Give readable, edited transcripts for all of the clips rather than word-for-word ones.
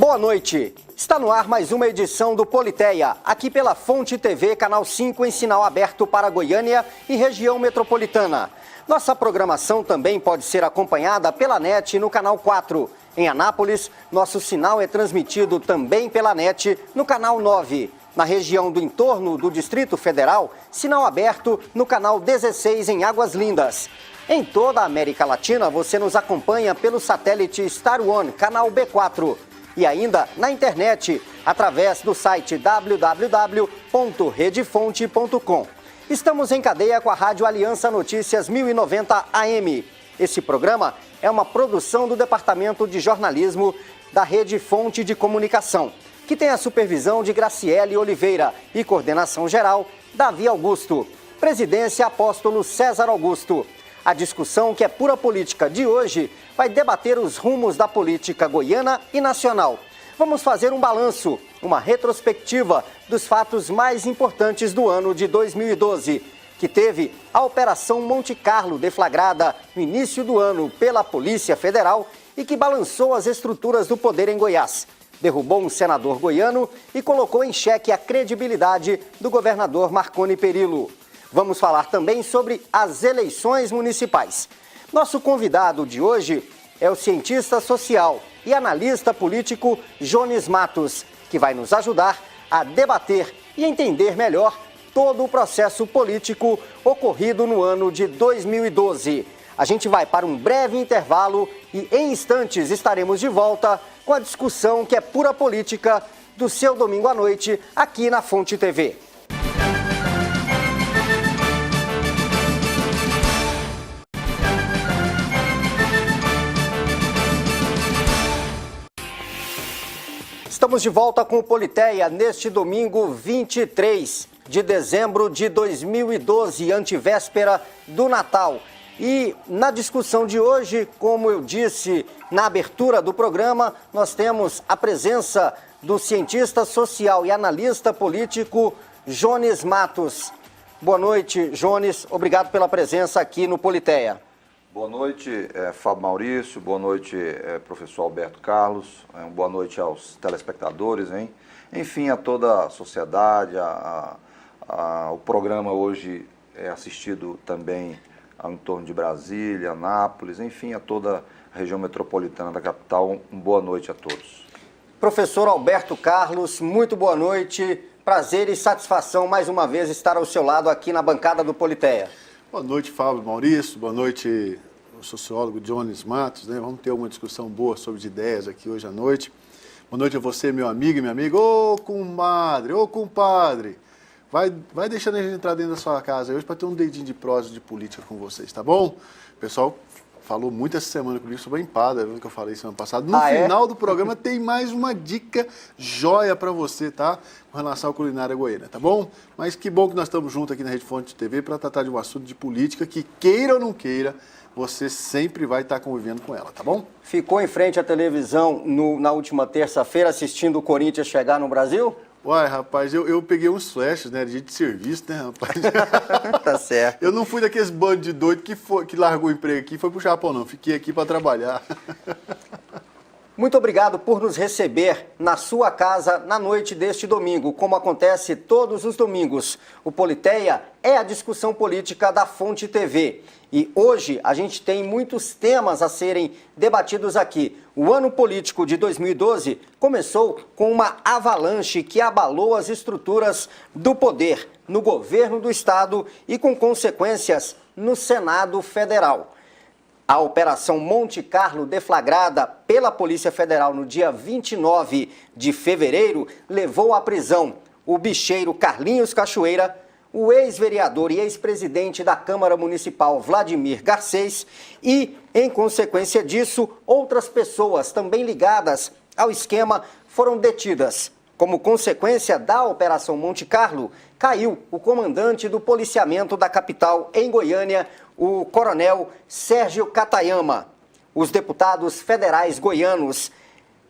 Boa noite. Está no ar mais uma edição do Politeia, aqui pela Fonte TV, Canal 5, em sinal aberto para Goiânia e região metropolitana. Nossa programação também pode ser acompanhada pela NET no Canal 4. Em Anápolis, nosso sinal é transmitido também pela NET no Canal 9. Na região do entorno do Distrito Federal, sinal aberto no Canal 16 em Águas Lindas. Em toda a América Latina, você nos acompanha pelo satélite Star One, canal B4. E ainda na internet, através do site www.redefonte.com. Estamos em cadeia com a Rádio Aliança Notícias 1090 AM. Esse programa é uma produção do Departamento de Jornalismo da Rede Fonte de Comunicação, que tem a supervisão de Graciele Oliveira e coordenação geral, Davi Augusto. Presidência, Apóstolo César Augusto. A discussão, que é pura política de hoje, vai debater os rumos da política goiana e nacional. Vamos fazer um balanço, uma retrospectiva dos fatos mais importantes do ano de 2012, que teve a Operação Monte Carlo deflagrada no início do ano pela Polícia Federal e que balançou as estruturas do poder em Goiás. Derrubou um senador goiano e colocou em xeque a credibilidade do governador Marconi Perillo. Vamos falar também sobre as eleições municipais. Nosso convidado de hoje é o cientista social e analista político Jones Matos, que vai nos ajudar a debater e entender melhor todo o processo político ocorrido no ano de 2012. A gente vai para um breve intervalo e em instantes estaremos de volta com a discussão, que é pura política, do seu domingo à noite aqui na Fonte TV. Estamos de volta com o Politeia neste domingo 23 de dezembro de 2012, antevéspera do Natal. E na discussão de hoje, como eu disse na abertura do programa, nós temos a presença do cientista social e analista político Jones Matos. Boa noite, Jones. Obrigado pela presença aqui no Politeia. Boa noite, Fábio Maurício, boa noite, professor Alberto Carlos, boa noite aos telespectadores, hein? Enfim, a toda a sociedade. O programa hoje é assistido também ao entorno de Brasília, Anápolis, enfim, a toda a região metropolitana da capital. Boa noite a todos. Professor Alberto Carlos, muito boa noite, prazer e satisfação mais uma vez estar ao seu lado aqui na bancada do Politeia. Boa noite, Fábio Maurício, boa noite, o sociólogo Jones Matos, né? Vamos ter uma discussão boa sobre ideias aqui hoje à noite. Boa noite a você, meu amigo e minha amiga. Ô, comadre, ô, compadre, vai deixando a gente entrar dentro da sua casa hoje para ter um dedinho de prosa de política com vocês, tá bom? O pessoal falou muito essa semana comigo sobre a empada, que eu falei semana passada. No final do programa tem mais uma dica joia para você, tá? Com relação à culinária goiana, tá bom? Mas que bom que nós estamos juntos aqui na Rede Fonte TV para tratar de um assunto de política que, queira ou não queira, você sempre vai estar convivendo com ela, tá bom? Ficou em frente à televisão na última terça-feira assistindo o Corinthians chegar no Brasil? Uai, rapaz, eu peguei uns flashes, né, de serviço, né, rapaz? Tá certo. Eu não fui daqueles bandos de doido que largou o emprego aqui e foi pro Japão, não. Fiquei aqui para trabalhar. Muito obrigado por nos receber na sua casa na noite deste domingo, como acontece todos os domingos. O Politeia é a discussão política da Fonte TV. E hoje a gente tem muitos temas a serem debatidos aqui. O ano político de 2012 começou com uma avalanche que abalou as estruturas do poder no governo do estado e com consequências no Senado Federal. A Operação Monte Carlo, deflagrada pela Polícia Federal no dia 29 de fevereiro, levou à prisão o bicheiro Carlinhos Cachoeira, o ex-vereador e ex-presidente da Câmara Municipal Vladimir Garcês e, em consequência disso, outras pessoas também ligadas ao esquema foram detidas. Como consequência da Operação Monte Carlo, caiu o comandante do policiamento da capital em Goiânia, o coronel Sérgio Katayama. Os deputados federais goianos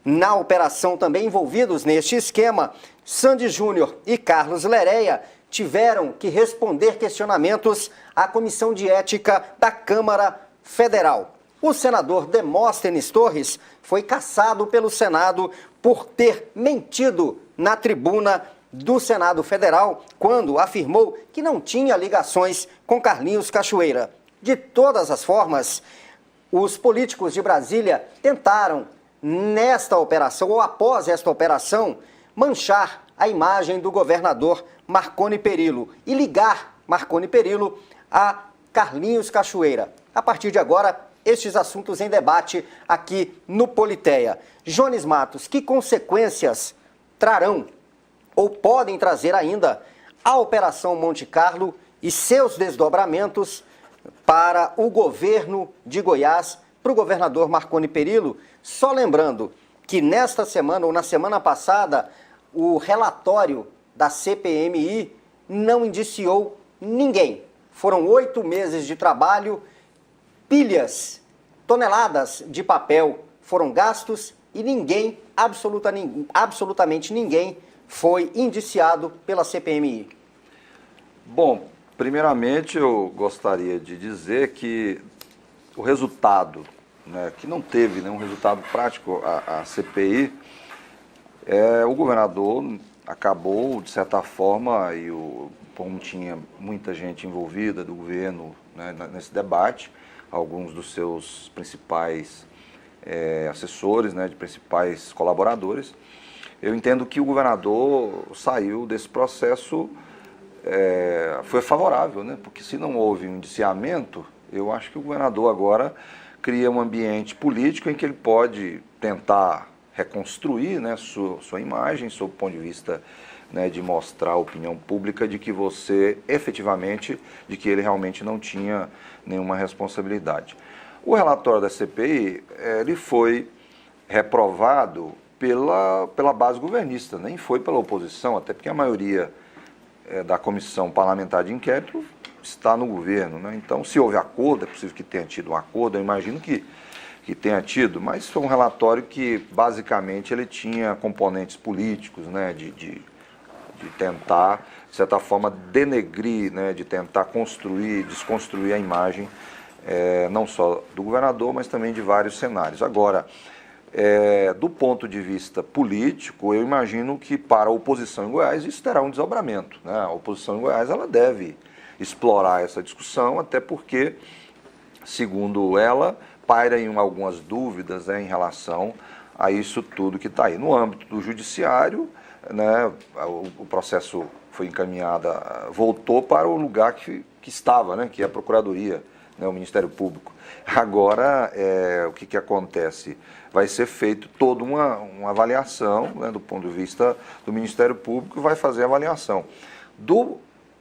na operação também envolvidos neste esquema, Sandy Júnior e Carlos Lereia, tiveram que responder questionamentos à Comissão de Ética da Câmara Federal. O senador Demóstenes Torres foi cassado pelo Senado por ter mentido na tribuna do Senado Federal quando afirmou que não tinha ligações com Carlinhos Cachoeira. De todas as formas, os políticos de Brasília tentaram, nesta operação, ou após esta operação, manchar a imagem do governador Marconi Perillo e ligar Marconi Perillo a Carlinhos Cachoeira. A partir de agora, estes assuntos em debate aqui no Politeia. Jones Matos, que consequências trarão ou podem trazer ainda a Operação Monte Carlo e seus desdobramentos para o governo de Goiás, para o governador Marconi Perillo? Só lembrando que nesta semana ou na semana passada, o relatório da CPMI não indiciou ninguém. Foram 8 meses de trabalho, pilhas, toneladas de papel foram gastos e ninguém, absolutamente ninguém, foi indiciado pela CPMI. Bom, primeiramente eu gostaria de dizer que o resultado, né, que não teve nenhum resultado prático a CPI, o governador acabou, de certa forma, como tinha muita gente envolvida do governo, né, nesse debate, alguns dos seus principais assessores, né, de principais colaboradores, eu entendo que o governador saiu desse processo, foi favorável, né, porque se não houve um indiciamento, eu acho que o governador agora cria um ambiente político em que ele pode tentar reconstruir, né, sua imagem, sob o ponto de vista, né, de mostrar à opinião pública de que de que ele realmente não tinha nenhuma responsabilidade. O relatório da CPI, ele foi reprovado pela base governista, nem foi pela oposição, até porque a maioria da comissão parlamentar de inquérito está no governo, né? Então, se houve acordo, é possível que tenha tido um acordo, eu imagino que tenha tido, mas foi um relatório que, basicamente, ele tinha componentes políticos, né, de tentar, de certa forma, denegrir, né, de tentar desconstruir a imagem, não só do governador, mas também de vários cenários. Agora, do ponto de vista político, eu imagino que para a oposição em Goiás isso terá um desdobramento, né? A oposição em Goiás ela deve explorar essa discussão, até porque, segundo ela, pairam algumas dúvidas, né, em relação a isso tudo que está aí. No âmbito do judiciário, né, o processo foi encaminhado, voltou para o lugar que estava, né, que é a Procuradoria, né, o Ministério Público. Agora, o que acontece? Vai ser feito toda uma avaliação, né, do ponto de vista do Ministério Público, vai fazer a avaliação.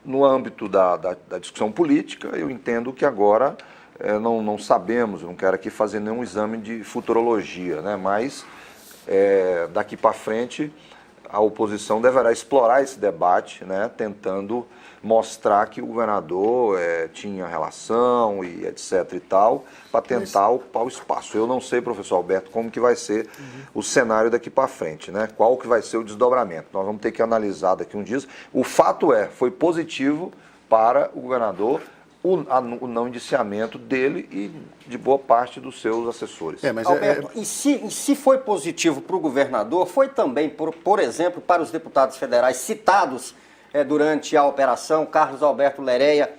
No âmbito da discussão política, eu entendo que agora não sabemos, não quero aqui fazer nenhum exame de futurologia, né, mas daqui para frente a oposição deverá explorar esse debate, né, tentando mostrar que o governador tinha relação e etc e tal, para tentar ocupar o espaço. Eu não sei, professor Alberto, como que vai ser o cenário daqui para frente, né? Qual que vai ser o desdobramento. Nós vamos ter que analisar daqui uns dias. O fato foi positivo para o governador o não indiciamento dele e de boa parte dos seus assessores. Alberto, e se foi positivo para o governador, foi também, por exemplo, para os deputados federais citados durante a operação, Carlos Alberto Lereia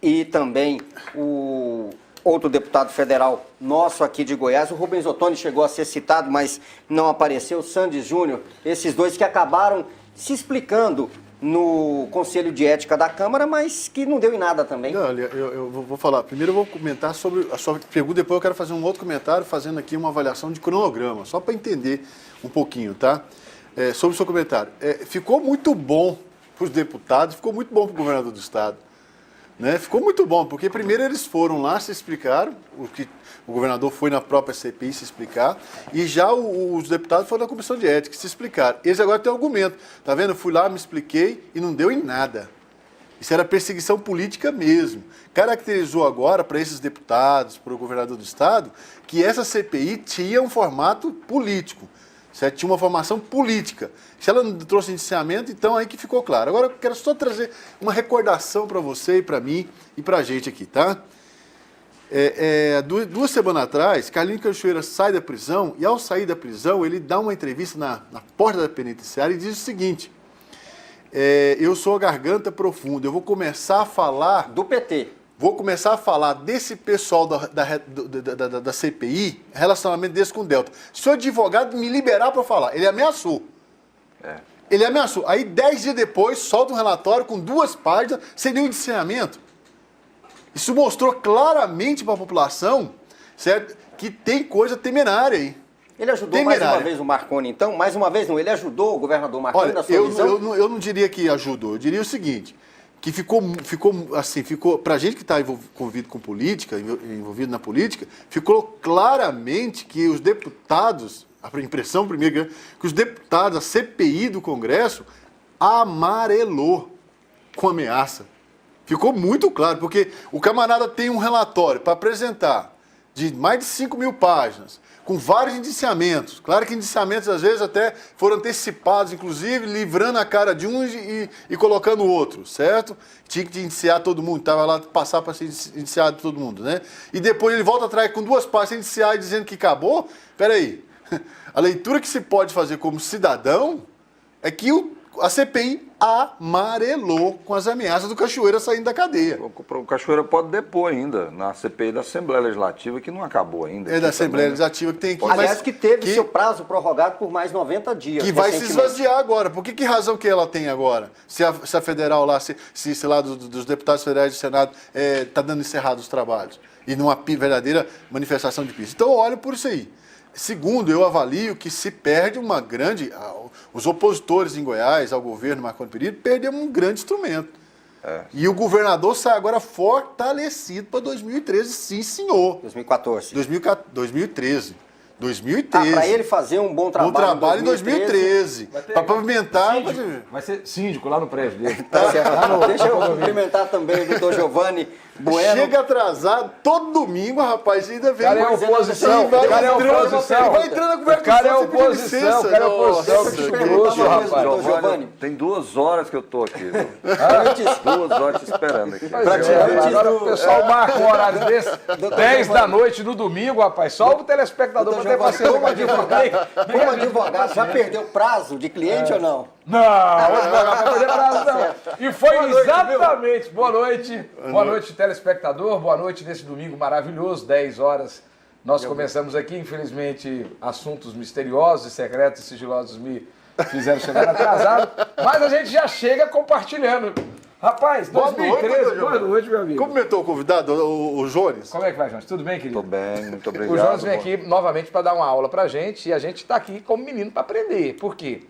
e também o outro deputado federal nosso aqui de Goiás, o Rubens Ottoni chegou a ser citado, mas não apareceu, Sandy Júnior, esses dois que acabaram se explicando no Conselho de Ética da Câmara, mas que não deu em nada também. Olha, eu vou falar. Primeiro eu vou comentar sobre a sua pergunta, depois eu quero fazer um outro comentário, fazendo aqui uma avaliação de cronograma, só para entender um pouquinho, tá? Sobre o seu comentário. Ficou muito bom para os deputados, ficou muito bom para o governador do estado. Né? Ficou muito bom, porque primeiro eles foram lá, se explicaram, o governador foi na própria CPI se explicar, e já os deputados foram na comissão de ética se explicaram. Eles agora têm argumento. Tá vendo? Eu fui lá, me expliquei e não deu em nada. Isso era perseguição política mesmo. Caracterizou agora para esses deputados, para o governador do estado, que essa CPI tinha um formato político. Certo? Tinha uma formação política. Se ela não trouxe indiciamento, então aí que ficou claro. Agora eu quero só trazer uma recordação para você e para mim e para a gente aqui, tá? Duas semanas atrás, Carlinhos Cachoeira sai da prisão e, ao sair da prisão, ele dá uma entrevista na porta da penitenciária e diz o seguinte: eu sou a garganta profunda, eu vou começar a falar... Do PT. Vou começar a falar desse pessoal da CPI, relacionamento desse com o Delta. Se o advogado me liberar para falar, ele ameaçou. Ele ameaçou. Aí, 10 dias depois, solta um relatório com 2 páginas, sem nenhum indiciamento. Isso mostrou claramente para a população, certo, que tem coisa temerária aí. Ele ajudou mais uma vez o Marconi, então? Mais uma vez não, ele ajudou o governador Marconi na sua visão? Eu não diria que ajudou, eu diria o seguinte, que ficou para a gente que está envolvido com política, envolvido na política, ficou claramente que os deputados, a impressão primeiro, que os deputados, a CPI do Congresso, amarelou com ameaça. Ficou muito claro, porque o camarada tem um relatório para apresentar de mais de 5.000 páginas, com vários indiciamentos. Claro que indiciamentos, às vezes, até foram antecipados, inclusive, livrando a cara de um e colocando o outro, certo? Tinha que indiciar todo mundo, estava lá passar para ser indiciado todo mundo, né? E depois ele volta atrás com 2 páginas, indiciar e dizendo que acabou. Peraí, a leitura que se pode fazer como cidadão é que a CPI amarelou com as ameaças do Cachoeira saindo da cadeia. O Cachoeira pode depor ainda na CPI da Assembleia Legislativa, que não acabou ainda. É da Assembleia Legislativa que tem que... Aliás, que teve seu prazo prorrogado por mais 90 dias. Que vai se esvaziar agora. Por que razão que ela tem agora? Se a federal lá, se lá dos deputados federais do Senado está dando encerrado os trabalhos. E numa verdadeira manifestação de piso. Então eu olho por isso aí. Segundo, eu avalio que se perde uma grande... Os opositores em Goiás ao governo Marconi Perillo perderam um grande instrumento. E o governador sai agora fortalecido para 2013, sim, senhor. 2014. 2013. Para ele fazer um bom trabalho. Um trabalho em 2013. Para pavimentar. Vai ser síndico lá no prédio dele. Tá certo. Deixa eu cumprimentar também o doutor Giovanni Bueno. Chega atrasado todo domingo, rapaz, ainda vem. Cara, é oposição. Cara, é oposição. Vai entrando na conversa. Cara, é oposição. Cara, é oposição. Que grosso, rapaz. Giovanni, tem 2 horas que eu tô aqui. 2 horas te esperando aqui. Agora o pessoal marca um horário desse, 10 da noite no domingo, rapaz. Só o telespectador para ter paciência. Como advogado, já perdeu prazo de cliente ou não? Não, vai perder prazo não. E foi exatamente. Boa noite, telespectador. Boa noite nesse domingo maravilhoso, 10 horas. Nós começamos aqui, infelizmente, assuntos misteriosos e secretos e sigilosos me fizeram chegar atrasado, mas a gente já chega compartilhando. Rapaz, 2013, boa noite, meu amigo. Cumprimentou o convidado, o Jones? Como é que vai, Jones? Tudo bem, querido? Tudo bem, muito obrigado. O Jones vem aqui novamente para dar uma aula pra gente e a gente está aqui como menino para aprender. Por quê?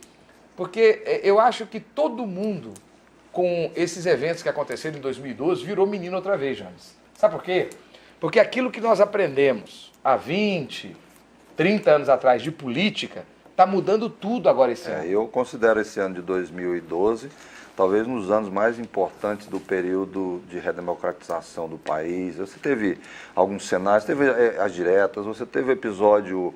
Porque eu acho que todo mundo, com esses eventos que aconteceram em 2012, virou menino outra vez, Jones. Sabe por quê? Porque aquilo que nós aprendemos há 20, 30 anos atrás de política, está mudando tudo agora esse ano. Eu considero esse ano de 2012 talvez nos anos mais importantes do período de redemocratização do país. Você teve alguns cenários, teve as diretas, você teve o episódio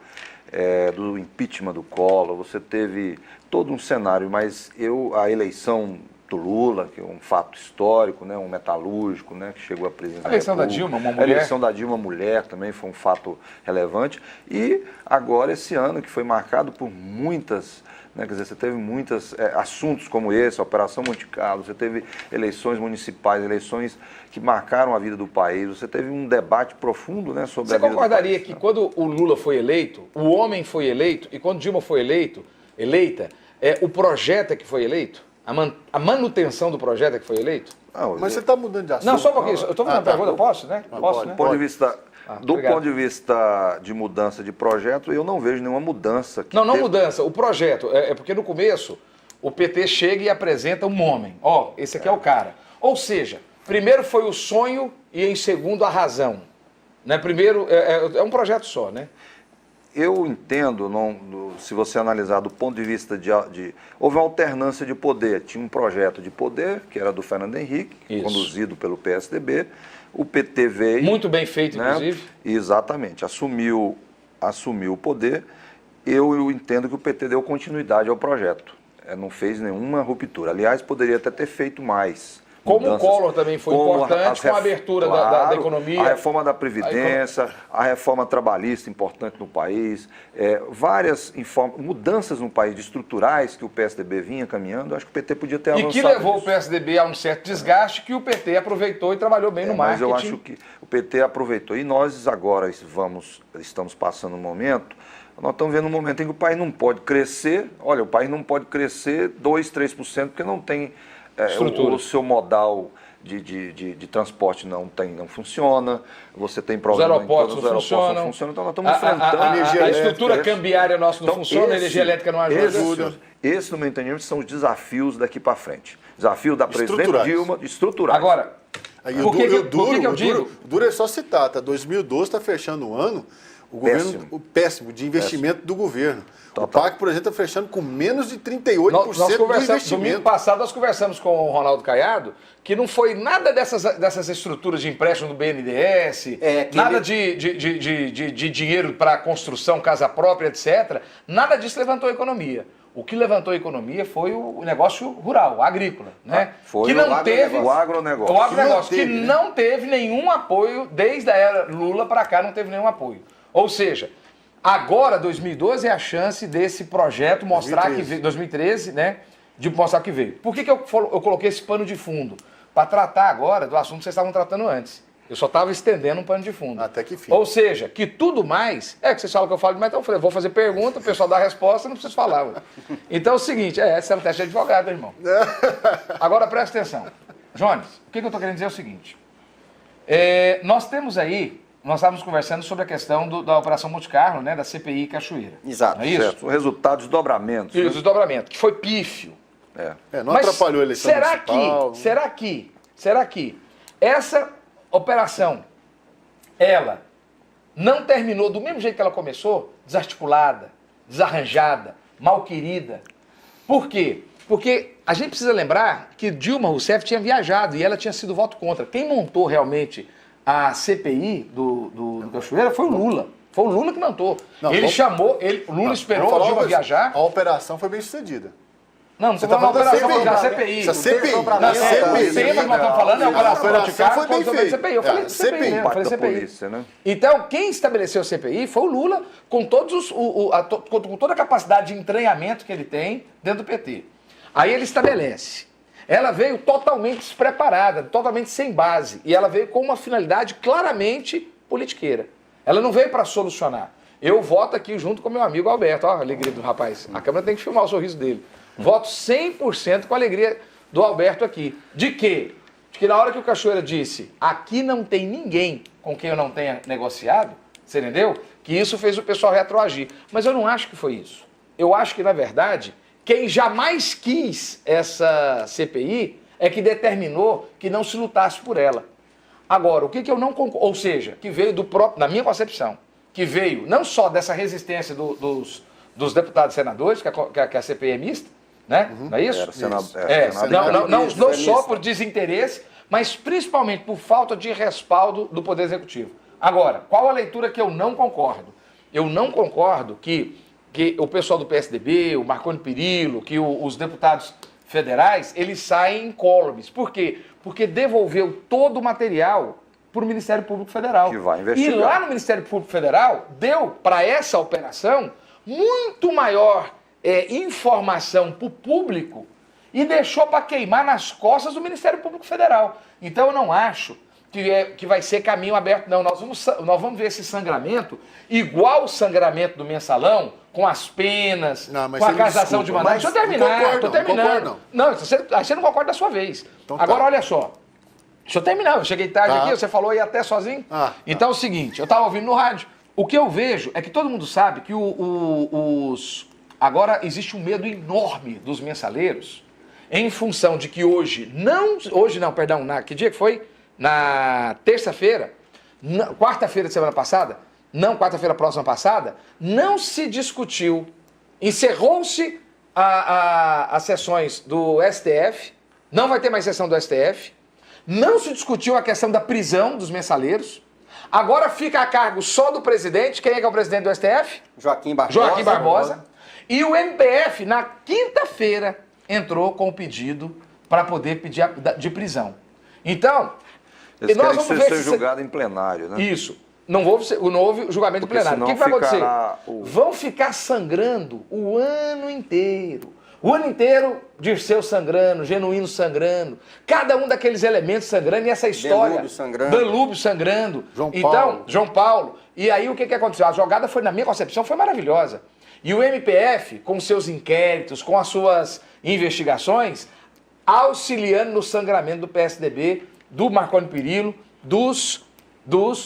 do impeachment do Collor, você teve todo um cenário, mas a eleição do Lula, que é um fato histórico, né, um metalúrgico, né, que chegou à presidência. A eleição da Dilma, uma mulher. A eleição da Dilma, mulher, também foi um fato relevante. E agora esse ano, que foi marcado por muitas... Quer dizer, você teve muitos assuntos como esse, a Operação Monte Carlo, você teve eleições municipais, eleições que marcaram a vida do país, você teve um debate profundo, né, sobre a vida do país. Você concordaria que quando o Lula foi eleito, o homem foi eleito, e quando Dilma foi eleita, o projeto é que foi eleito? A manutenção do projeto é que foi eleito? Não, mas você está mudando de assunto. Não, só um pouquinho, eu estou fazendo uma pergunta, posso, né? Posso, né? Do ponto de vista de mudança de projeto, eu não vejo nenhuma mudança. Não mudança, o projeto. É porque no começo o PT chega e apresenta um homem. Esse aqui é o cara. Ou seja, primeiro foi o sonho e em segundo a razão. Né? Primeiro, é um projeto só, né? Eu entendo, se você analisar do ponto de vista houve uma alternância de poder. Tinha um projeto de poder, que era do Fernando Henrique, conduzido pelo PSDB. O PT veio... Muito bem feito, né? Inclusive. Exatamente. Assumiu o poder. Eu entendo que o PT deu continuidade ao projeto. Não fez nenhuma ruptura. Aliás, poderia até ter feito mais. Como o Collor também foi importante, com a abertura da economia. A reforma da Previdência, a reforma trabalhista importante no país, várias mudanças no país estruturais que o PSDB vinha caminhando, acho que o PT podia ter avançado. E que levou o PSDB a um certo desgaste que o PT aproveitou e trabalhou bem no marketing. Mas eu acho que o PT aproveitou. E nós agora estamos passando um momento, nós estamos vendo um momento em que o país não pode crescer, o país não pode crescer 2%, 3%, porque não tem o seu modal de transporte não funciona, você tem problema os aeroportos não funcionam, então nós estamos enfrentando a estrutura cambiária nossa não funciona, a energia elétrica não ajuda. Esse, no meu entendimento, são os desafios daqui para frente. Desafio da presidente Dilma, estruturais. Agora, por que eu digo? O duro é só citar, 2012 está fechando o ano, o governo péssimo de investimento do governo. O PAC, por exemplo, está fechando com menos de 38% do investimento. Domingo passado nós conversamos com o Ronaldo Caiado que não foi nada dessas estruturas de empréstimo do BNDES, nada de dinheiro para construção, casa própria, etc. Nada disso levantou a economia. O que levantou a economia foi o negócio rural, o agrícola, né? Foi o agronegócio. O agronegócio, que não teve nenhum apoio, desde a era Lula para cá não teve nenhum apoio. Ou seja, agora, 2012, é a chance desse projeto mostrar 2013. Que veio, 2013, né? De mostrar que veio. Por que eu coloquei esse pano de fundo? Para tratar agora do assunto que vocês estavam tratando antes. Eu só estava estendendo um pano de fundo. Até que fim. Ou seja, que tudo mais... que vocês falam que eu falo demais, então eu falei, vou fazer pergunta, o pessoal dá a resposta, não preciso falar. Então é o seguinte, essa é uma teste de advogado, irmão. Agora presta atenção. Jones, o que eu estou querendo dizer é o seguinte. Nós temos aí... Nós estávamos conversando sobre a questão da Operação Monte Carlo, né, da CPI Cachoeira. Exato. Não é isso? Certo. O resultado dos desdobramentos. Isso, desdobramento, que foi pífio. Não atrapalhou a eleição municipal. Será que essa operação, ela não terminou do mesmo jeito que ela começou? Desarticulada, desarranjada, mal querida. Por quê? Porque a gente precisa lembrar que Dilma Rousseff tinha viajado e ela tinha sido voto contra. Quem montou realmente a CPI do Cachoeira foi o Lula. Foi o Lula que montou. O Lula esperou a Dilma viajar. A operação foi bem sucedida. Não estou falando da operação da CPI. A CPI. O tema que nós estamos falando é a operação Monte Carlo. Foi bem feita. CPI. Eu falei CPI, né? Eu falei CPI. Polícia, né? Então, quem estabeleceu a CPI foi o Lula, com com toda a capacidade de entranhamento que ele tem dentro do PT. Aí ele estabelece. Ela veio totalmente despreparada, totalmente sem base. E ela veio com uma finalidade claramente politiqueira. Ela não veio para solucionar. Eu voto aqui junto com meu amigo Alberto. Olha a alegria do rapaz. A câmera tem que filmar o sorriso dele. Voto 100% com a alegria do Alberto aqui. De quê? De que na hora que o Cachoeira disse, aqui não tem ninguém com quem eu não tenha negociado, você entendeu? Que isso fez o pessoal retroagir. Mas eu não acho que foi isso. Eu acho que, na verdade... Quem jamais quis essa CPI é que determinou que não se lutasse por ela. Agora, o que eu não concordo, ou seja, que veio do próprio, na minha concepção, que veio não só dessa resistência dos deputados e senadores, que a CPI é mista, né? Não é isso? Não só por desinteresse, mas principalmente por falta de respaldo do Poder Executivo. Agora, qual a leitura que eu não concordo? Eu não concordo que o pessoal do PSDB, o Marconi Perillo, que os deputados federais, eles saem incólumes. Por quê? Porque devolveu todo o material para o Ministério Público Federal. Que vai investigar. E lá no Ministério Público Federal, deu para essa operação muito maior informação para o público e deixou para queimar nas costas do Ministério Público Federal. Então eu não acho que vai ser caminho aberto, não. Nós vamos ver esse sangramento igual o sangramento do mensalão, com as penas, com a casação de mandato. Deixa eu terminar, estou terminando. Não, você não concorda da sua vez. Então, agora, olha só. Deixa eu terminar, eu cheguei tarde aqui, você falou aí até sozinho. Então é o seguinte, eu estava ouvindo no rádio. O que eu vejo é que todo mundo sabe que agora existe um medo enorme dos mensaleiros em função de que que dia que foi? Na terça-feira, quarta-feira de semana passada, quarta-feira próxima passada, não se discutiu, encerrou-se as sessões do STF, não vai ter mais sessão do STF, não se discutiu a questão da prisão dos mensaleiros, agora fica a cargo só do presidente. Quem é que é o presidente do STF? Joaquim Barbosa. E o MPF, na quinta-feira, entrou com o pedido para poder pedir de prisão. Então, Eles nós querem vamos que ver você seja se... julgado em plenário, né? Isso. Não houve julgamento Porque plenário. O que senão vai acontecer? ficará Vão ficar sangrando o ano inteiro. O ano inteiro, Dirceu sangrando, Genuíno sangrando, cada um daqueles elementos sangrando, e essa história... Danúbio sangrando. João Paulo. E aí o que aconteceu? A jogada foi, na minha concepção, foi maravilhosa. E o MPF, com seus inquéritos, com as suas investigações, auxiliando no sangramento do PSDB, do Marconi Perillo, dos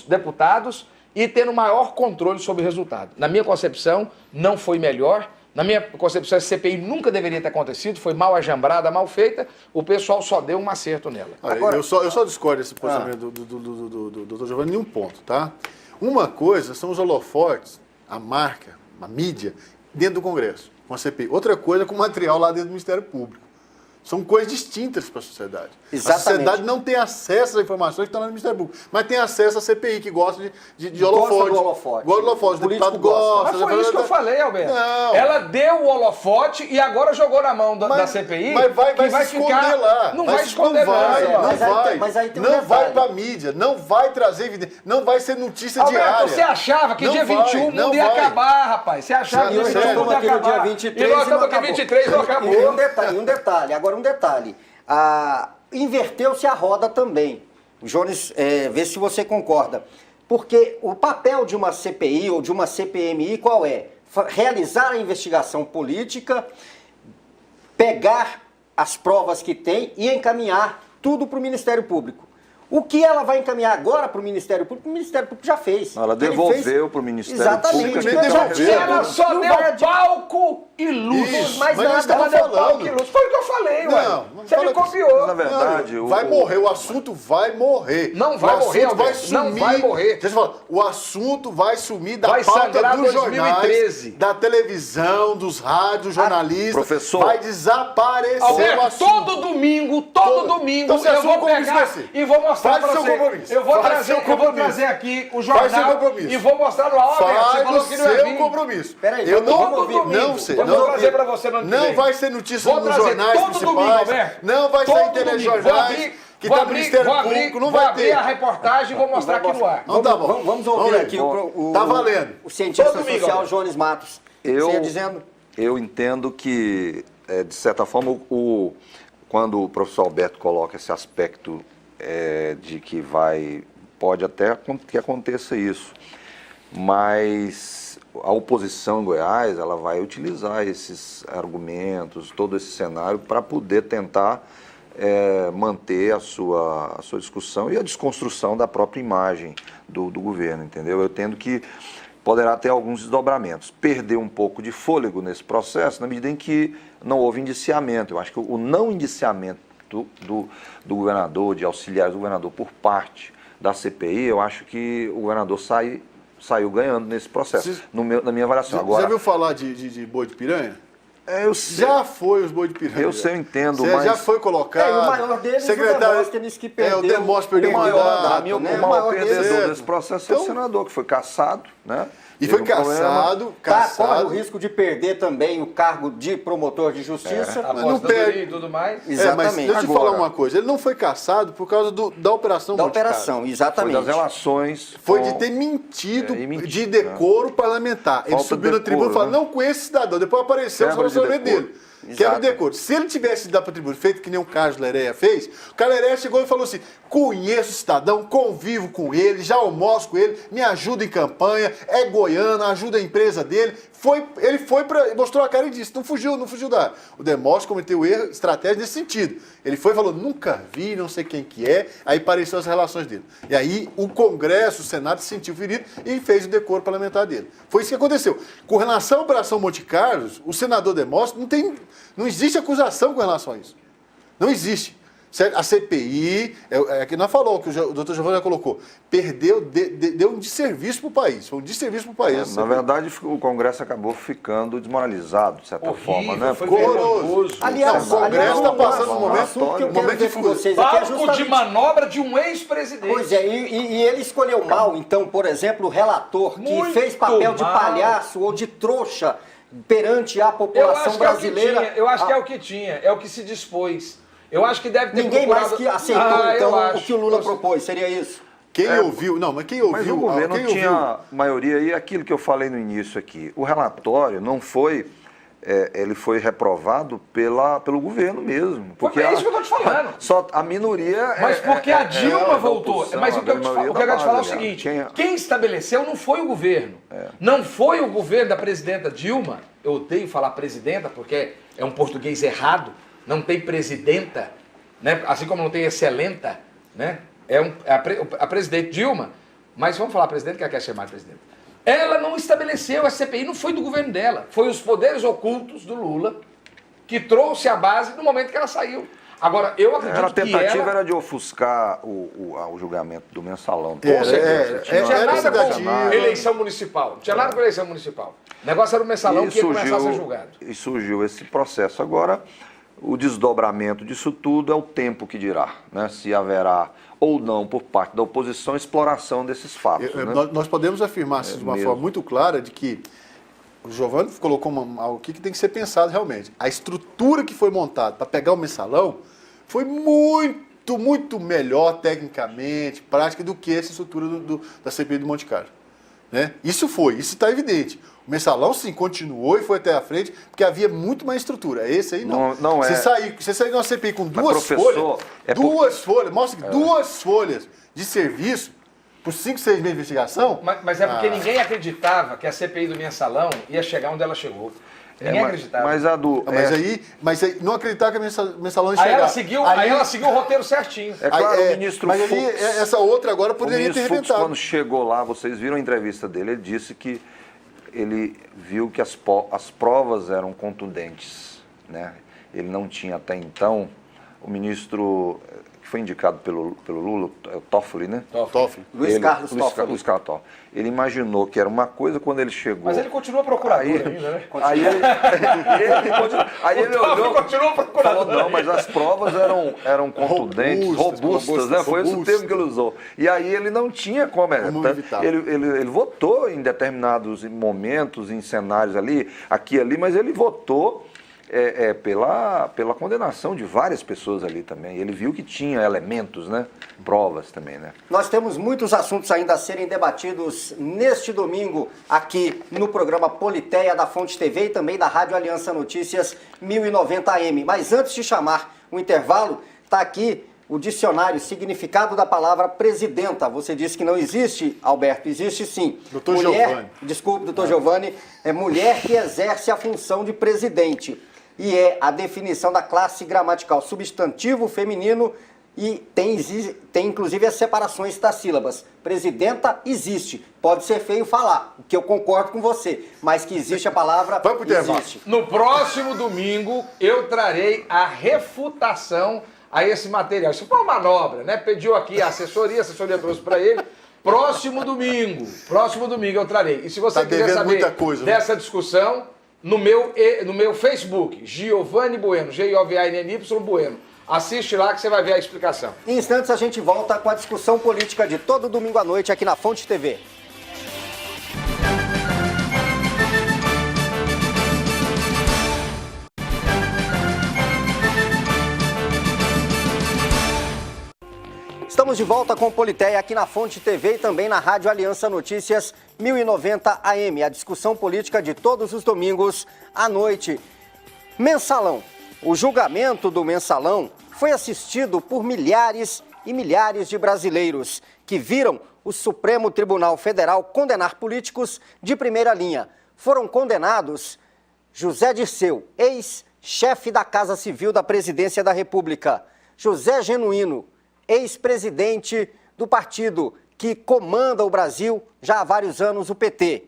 deputados, e tendo maior controle sobre o resultado. Na minha concepção, não foi melhor. Na minha concepção, a CPI nunca deveria ter acontecido, foi mal ajambrada, mal feita, o pessoal só deu um acerto nela. Agora, eu só discordo desse posicionamento do Dr. Giovanni em um ponto, tá? Uma coisa são os holofotes, a marca, a mídia, dentro do Congresso, com a CPI. Outra coisa com o material lá dentro do Ministério Público. São coisas distintas para a sociedade. Exatamente. A sociedade não tem acesso às informações que estão lá no Ministério Público, mas tem acesso à CPI, que gosta de holofote. Gosta do holofote. Gosta do holofote. O deputado gosta. Mas foi isso que eu falei, Alberto. Não. Ela deu o holofote e agora jogou na mão da CPI. Mas vai se esconder ficar... lá. Não vai esconder, não vai. Mas aí tem um não detalhe. vai para a mídia, não vai trazer evidência, não vai ser notícia Alberto, diária. você achava que Não dia vai, 21 o não mundo ia vai. acabar, rapaz. Você achava que dia 21 o mundo ia aqui no dia acabar. 23 e nós e não estamos aqui acabou. 23 e não acabou. E um detalhe, agora um detalhe. Inverteu-se a roda também. Jones, vê se você concorda. Porque o papel de uma CPI ou de uma CPMI qual é? Realizar a investigação política, pegar as provas que tem e encaminhar tudo para o Ministério Público. O que ela vai encaminhar agora para o Ministério Público já fez. Ela devolveu para o Ministério Exatamente. Público. Ela só deu palco e luz. Isso, mas nós nada, estamos Ela deu falando. palco e luz. Foi o que eu falei, ué. Não Você me fala copiou. Na verdade, vai morrer, o assunto vai morrer. Não vai morrer, assunto vai Alberto, sumir. não vai morrer. Deixa eu falar, o assunto vai sumir da Vai pauta sangrar dos 2013. jornais, da televisão, dos rádios, jornalistas. Professor. Vai desaparecer o Alberto, assunto. todo domingo Então você eu assume o vou compromisso pegar com você. e vou mostrar Faz pra seu você. compromisso. Eu vou Faz seu compromisso. trazer aqui o Faz seu jornal compromisso. e vou mostrar no áudio. Você Faz falou o que não ia seu vir. compromisso. Peraí, eu não vamos vou ouvir. não sei. Eu Não vou trazer pra você no ano que Não vem. vai ser notícia Vou nos trazer jornais todo domingo, principais. Alberto. Não vai Todo sair em domingo. telejornais. Que tá no Ministério Público, não vai Vou abrir ter. a reportagem e vou mostrar aqui no ar. Não, tá bom. Vamos ouvir ver. aqui o Tá valendo. o cientista Todo domingo, social Alberto. Jones Matos. Você ia dizendo? Eu entendo que, de certa forma, quando o professor Alberto coloca esse aspecto de que pode até que aconteça isso, mas a oposição em Goiás ela vai utilizar esses argumentos, todo esse cenário para poder tentar manter a sua discussão e a desconstrução da própria imagem do governo, entendeu? Eu entendo que poderá ter alguns desdobramentos, perder um pouco de fôlego nesse processo, na medida em que não houve indiciamento. Eu acho que o não indiciamento do governador, de auxiliares do governador por parte da CPI, eu acho que o governador saiu ganhando nesse processo, na minha avaliação. Agora, já viu falar de boi de piranha? eu sei, Já foi os boi de piranha. eu sei, eu entendo, Você mas... já foi colocado. E o maior deles, o Demóstenes, que perdeu. o Demóstenes perdeu o o maior mandato, mandato, né? O maior O maior perdedor deles. desse processo é o Então- senador, que foi cassado, né? E Teve foi um problema. Corre o risco de perder também o cargo de promotor de justiça. não Apostadoria perde. e tudo mais. Mas Exatamente. deixa eu te Agora- falar uma coisa. Ele não foi cassado por causa da operação Da Monte Carlo. operação, Foi exatamente. das relações... Foi com- de ter mentido e mentir, de decoro parlamentar. Ele Falta subiu de na tribuna e falou, decoro, né? não conheço esse cidadão. Depois apareceu o Quebra de relacionamento decoro. dele. Que era o Exato. decoro. Se ele tivesse dado para a tribuna, feito que nem o Carlos Leréia fez, o Carlos Leréia chegou e falou assim, conheço o cidadão, convivo com ele, já almoço com ele, me ajuda em campanha, é goiano, ajuda a empresa dele. Ele foi para mostrou a cara e disse, não fugiu da... O Demóstenes cometeu erro, estratégia nesse sentido. Ele foi e falou, nunca vi, não sei quem que é, aí apareceu as relações dele. E aí o Congresso, o Senado se sentiu ferido e fez o decoro parlamentar dele. Foi isso que aconteceu. Com relação à Operação Monte Carlo, o senador Demóstenes não existe acusação com relação a isso. Não existe. A CPI, que nós falou, que o doutor Giovanni já colocou, deu um desserviço para o país. Foi um desserviço para o país. Na verdade, o Congresso acabou ficando desmoralizado, de certa forma, né? Foi Ficou vergonhoso. Aliás, Não, o Congresso está passando um um momento, assunto que eu um quero momento ver de com fuga. vocês aqui é Palco de justamente... manobra de um ex-presidente. Pois é, e ele escolheu mal, então, por exemplo, o relator que Muito fez papel de mal. palhaço ou de trouxa perante a população brasileira. Eu acho que é o que tinha, é o que se dispôs. Eu acho que deve ter Ninguém procurado... mais que aceitou, eu então, acho. o que o Lula propôs, seria isso? Quem ouviu, não, mas quem ouviu... Mas o governo quem tinha maioria, e aquilo que eu falei no início aqui, o relatório não foi... ele foi reprovado pelo governo mesmo. Porque é isso que eu estou te falando. Só a minoria... Mas porque a Dilma da voltou. oposição, Mas o que eu quero te falar é o seguinte, quem estabeleceu não foi o governo. Não foi o governo da presidenta Dilma. Eu odeio falar presidenta porque é um português errado. Não tem presidenta, né? Assim como não tem excelenta, né? A presidente Dilma, mas vamos falar presidente, que ela quer chamar de presidente. Ela não estabeleceu a CPI, não foi do governo dela. Foi os poderes ocultos do Lula que trouxe a base no momento que ela saiu. Agora, eu acredito A tentativa que ela... era de ofuscar o julgamento do mensalão. Com certeza. Não tinha era nada tentativa. com eleição municipal. Não tinha nada com eleição municipal. O negócio era o mensalão que ia começar a ser julgado. E surgiu esse processo. Agora, o desdobramento disso tudo é o tempo que dirá, né? Se haverá ou não, por parte da oposição, exploração desses fatos. Né? Nós podemos afirmar de uma forma muito clara de que o Giovanni colocou algo aqui que tem que ser pensado realmente. A estrutura que foi montada para pegar o mensalão foi muito melhor tecnicamente, prática, do que essa estrutura da CPI do Monte Carlo. Né? Isso está evidente. O mensalão, sim, continuou e foi até a frente, porque havia muito mais estrutura. Esse aí não. Não é. Você sair de uma CPI com duas folhas, mostra que duas folhas de serviço por 5, 6 meses de investigação. Mas é porque ninguém acreditava que a CPI do mensalão ia chegar onde ela chegou. Ninguém acreditava. Mas aí não acreditar que o mensalão ia chegar. Aí ela seguiu o roteiro certinho. É claro, o ministro mas Fux, ali, essa outra agora poderia ter Fux, inventado. quando chegou lá, vocês viram a entrevista dele, ele disse que ele viu que as provas eram contundentes, né? Ele não tinha até então, o ministro que foi indicado pelo Lula, o Toffoli, né? Toffoli. Luiz Carlos Toffoli. Luiz Carlos Toffoli. Ele imaginou que era uma coisa quando ele chegou. Mas ele continua procurador ainda, né? Aí ele olhou, continuou procurador. falou, não, mas as provas eram contundentes, robustas, né? Foi esse o termo que ele usou. E aí ele não tinha como evitar. Ele votou em determinados momentos, em cenários ali, aqui e ali, mas ele votou pela condenação de várias pessoas ali também. Ele viu que tinha elementos, né? Provas também, né? Nós temos muitos assuntos ainda a serem debatidos neste domingo aqui no programa Politeia da Fonte TV e também da Rádio Aliança Notícias 1090 AM. Mas antes de chamar o intervalo, está aqui o dicionário, significado da palavra presidenta. Você disse que não existe, Alberto. Existe sim. Doutor Giovanni. Desculpe, doutor Giovanni. É mulher que exerce a função de presidente. E é a definição da classe gramatical substantivo feminino e tem inclusive as separações das sílabas. Presidenta existe. Pode ser feio falar, o que eu concordo com você, mas que existe a palavra existe. No próximo domingo eu trarei a refutação a esse material. Isso foi uma manobra, né? Pediu aqui a assessoria trouxe para ele. Próximo domingo eu trarei. E se você quiser saber dessa discussão, no meu Facebook, Giovanni Bueno, Giovanny Bueno. Assiste lá que você vai ver a explicação. Em instantes a gente volta com a discussão política de todo domingo à noite aqui na Fonte TV. Estamos de volta com o Politeia aqui na Fonte TV e também na Rádio Aliança Notícias 1090 AM. A discussão política de todos os domingos à noite. Mensalão. O julgamento do mensalão foi assistido por milhares e milhares de brasileiros que viram o Supremo Tribunal Federal condenar políticos de primeira linha. Foram condenados José Dirceu, ex-chefe da Casa Civil da Presidência da República, José Genuíno, ex-presidente do partido que comanda o Brasil já há vários anos, o PT,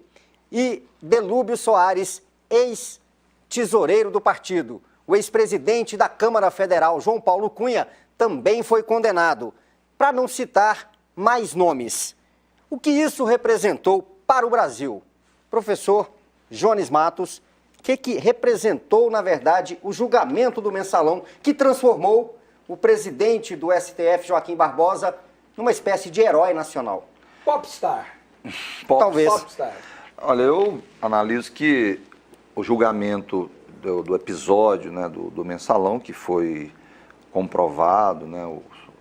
e Delúbio Soares, ex-tesoureiro do partido. O ex-presidente da Câmara Federal, João Paulo Cunha, também foi condenado, para não citar mais nomes. O que isso representou para o Brasil? Professor Jones Matos, o que representou, na verdade, o julgamento do mensalão que transformou o presidente do STF, Joaquim Barbosa, numa espécie de herói nacional? Popstar. Talvez. Popstar. Olha, eu analiso que o julgamento do episódio, né, do mensalão, que foi comprovado, né?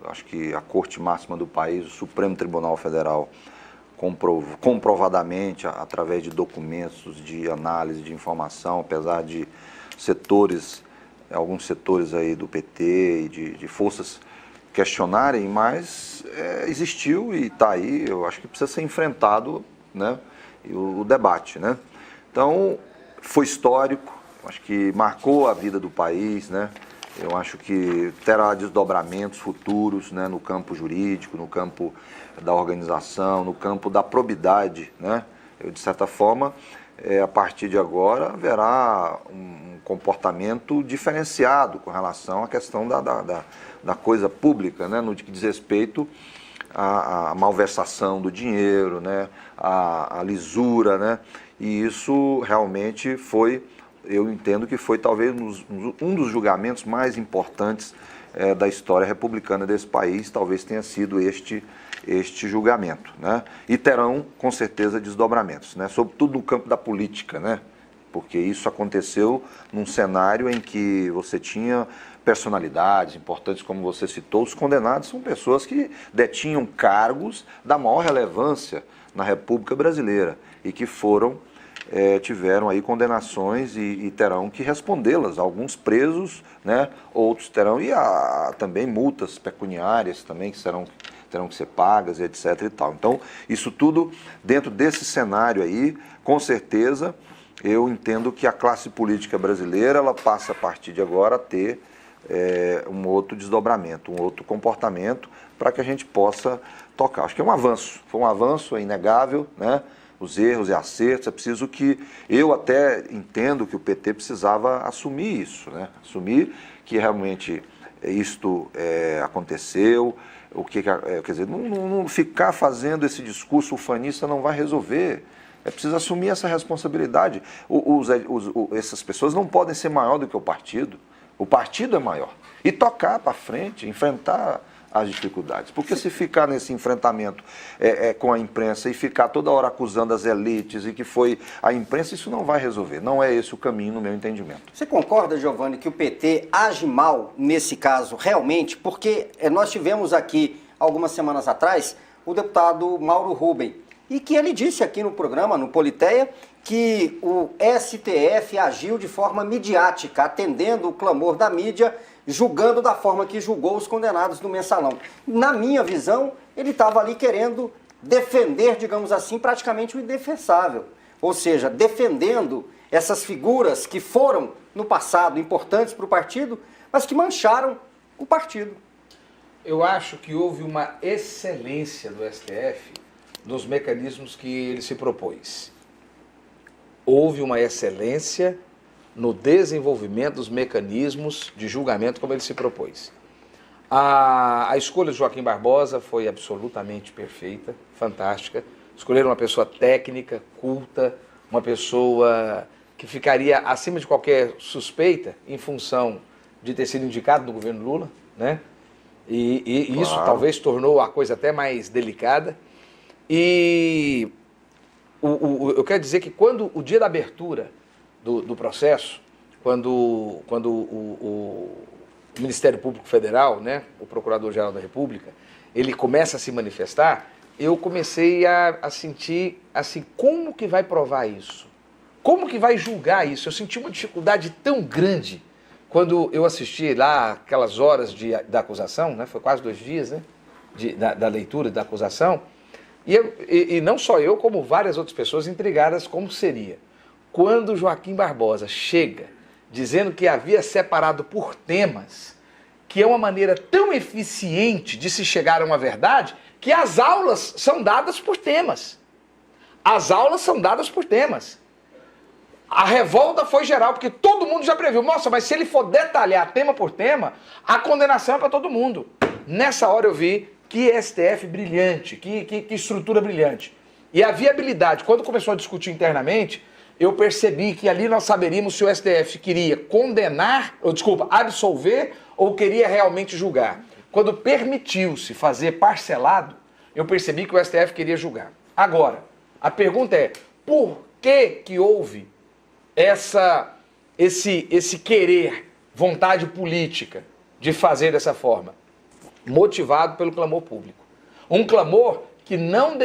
Acho que a Corte Máxima do país, o Supremo Tribunal Federal, comprovadamente, através de documentos, de análise, de informação, apesar de alguns setores aí do PT e de forças questionarem, mas existiu e está aí, eu acho que precisa ser enfrentado, né, o debate, né? Então, foi histórico, acho que marcou a vida do país, né? Eu acho que terá desdobramentos futuros, né, no campo jurídico, no campo da organização, no campo da probidade, né? Eu, de certa forma, a partir de agora, haverá um comportamento diferenciado com relação à questão da coisa pública, né, no que diz respeito à malversação do dinheiro, né, à lisura, né? E isso realmente foi, eu entendo que foi talvez um dos julgamentos mais importantes da história republicana desse país, talvez tenha sido este julgamento, né? E terão, com certeza, desdobramentos, né? Sobretudo no campo da política, né? Porque isso aconteceu num cenário em que você tinha personalidades importantes, como você citou. Os condenados são pessoas que detinham cargos da maior relevância na República Brasileira e que tiveram aí condenações e terão que respondê-las. Alguns presos, né? Outros terão, e há também multas pecuniárias também que terão que ser pagas, etc. e tal. Então, isso tudo dentro desse cenário aí, com certeza, eu entendo que a classe política brasileira, ela passa a partir de agora a ter um outro desdobramento, um outro comportamento para que a gente possa tocar. Acho que é um avanço, foi um avanço, é inegável, né? Os erros e acertos, é preciso que, eu até entendo que o PT precisava assumir isso, né? Assumir que realmente isto aconteceu, quer dizer, não ficar fazendo esse discurso ufanista não vai resolver. É preciso assumir essa responsabilidade. Essas pessoas não podem ser maior do que o partido. O partido é maior. E tocar para frente, enfrentar as dificuldades. Porque se ficar nesse enfrentamento com a imprensa e ficar toda hora acusando as elites e que foi a imprensa, isso não vai resolver. Não é esse o caminho, no meu entendimento. Você concorda, Giovanni, que o PT age mal nesse caso realmente? Porque nós tivemos aqui, algumas semanas atrás, o deputado Mauro Rubem, e que ele disse aqui no programa, no Politeia, que o STF agiu de forma midiática, atendendo o clamor da mídia, julgando da forma que julgou os condenados do Mensalão. Na minha visão, ele estava ali querendo defender, digamos assim, praticamente o indefensável. Ou seja, defendendo essas figuras que foram, no passado, importantes para o partido, mas que mancharam o partido. Eu acho que houve uma excelência do STF nos mecanismos que ele se propôs. Houve uma excelência no desenvolvimento dos mecanismos de julgamento como ele se propôs. A escolha de Joaquim Barbosa foi absolutamente perfeita, fantástica. Escolheram uma pessoa técnica, culta, uma pessoa que ficaria acima de qualquer suspeita em função de ter sido indicado no governo Lula, né? E claro, isso talvez tornou a coisa até mais delicada. E eu quero dizer que quando o dia da abertura do processo, quando o Ministério Público Federal, né, o Procurador-Geral da República, ele começa a se manifestar, eu comecei a sentir assim, como que vai provar isso? Como que vai julgar isso? Eu senti uma dificuldade tão grande quando eu assisti lá aquelas horas da acusação, né, foi quase 2 dias, né, da leitura da acusação, e não só eu, como várias outras pessoas intrigadas como seria. Quando Joaquim Barbosa chega dizendo que havia separado por temas, que é uma maneira tão eficiente de se chegar a uma verdade, que as aulas são dadas por temas. As aulas são dadas por temas. A revolta foi geral, porque todo mundo já previu. Nossa, mas se ele for detalhar tema por tema, a condenação é para todo mundo. Nessa hora eu vi que STF brilhante, que estrutura brilhante. E a viabilidade, quando começou a discutir internamente, eu percebi que ali nós saberíamos se o STF queria absolver ou queria realmente julgar. Quando permitiu-se fazer parcelado, eu percebi que o STF queria julgar. Agora, a pergunta é, por que houve esse querer, vontade política de fazer dessa forma? Motivado pelo clamor público. Um clamor que não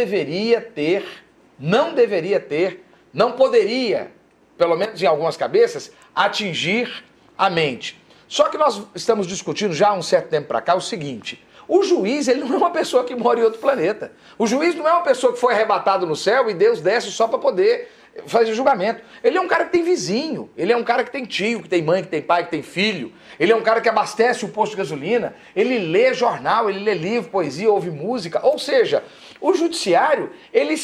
poderia, pelo menos em algumas cabeças, atingir a mente. Só que nós estamos discutindo já há um certo tempo para cá o seguinte: o juiz, ele não é uma pessoa que mora em outro planeta. O juiz não é uma pessoa que foi arrebatado no céu e Deus desce só para poder fazer julgamento. Ele é um cara que tem vizinho, ele é um cara que tem tio, que tem mãe, que tem pai, que tem filho. Ele é um cara que abastece o posto de gasolina, ele lê jornal, ele lê livro, poesia, ouve música. Ou seja, o judiciário, ele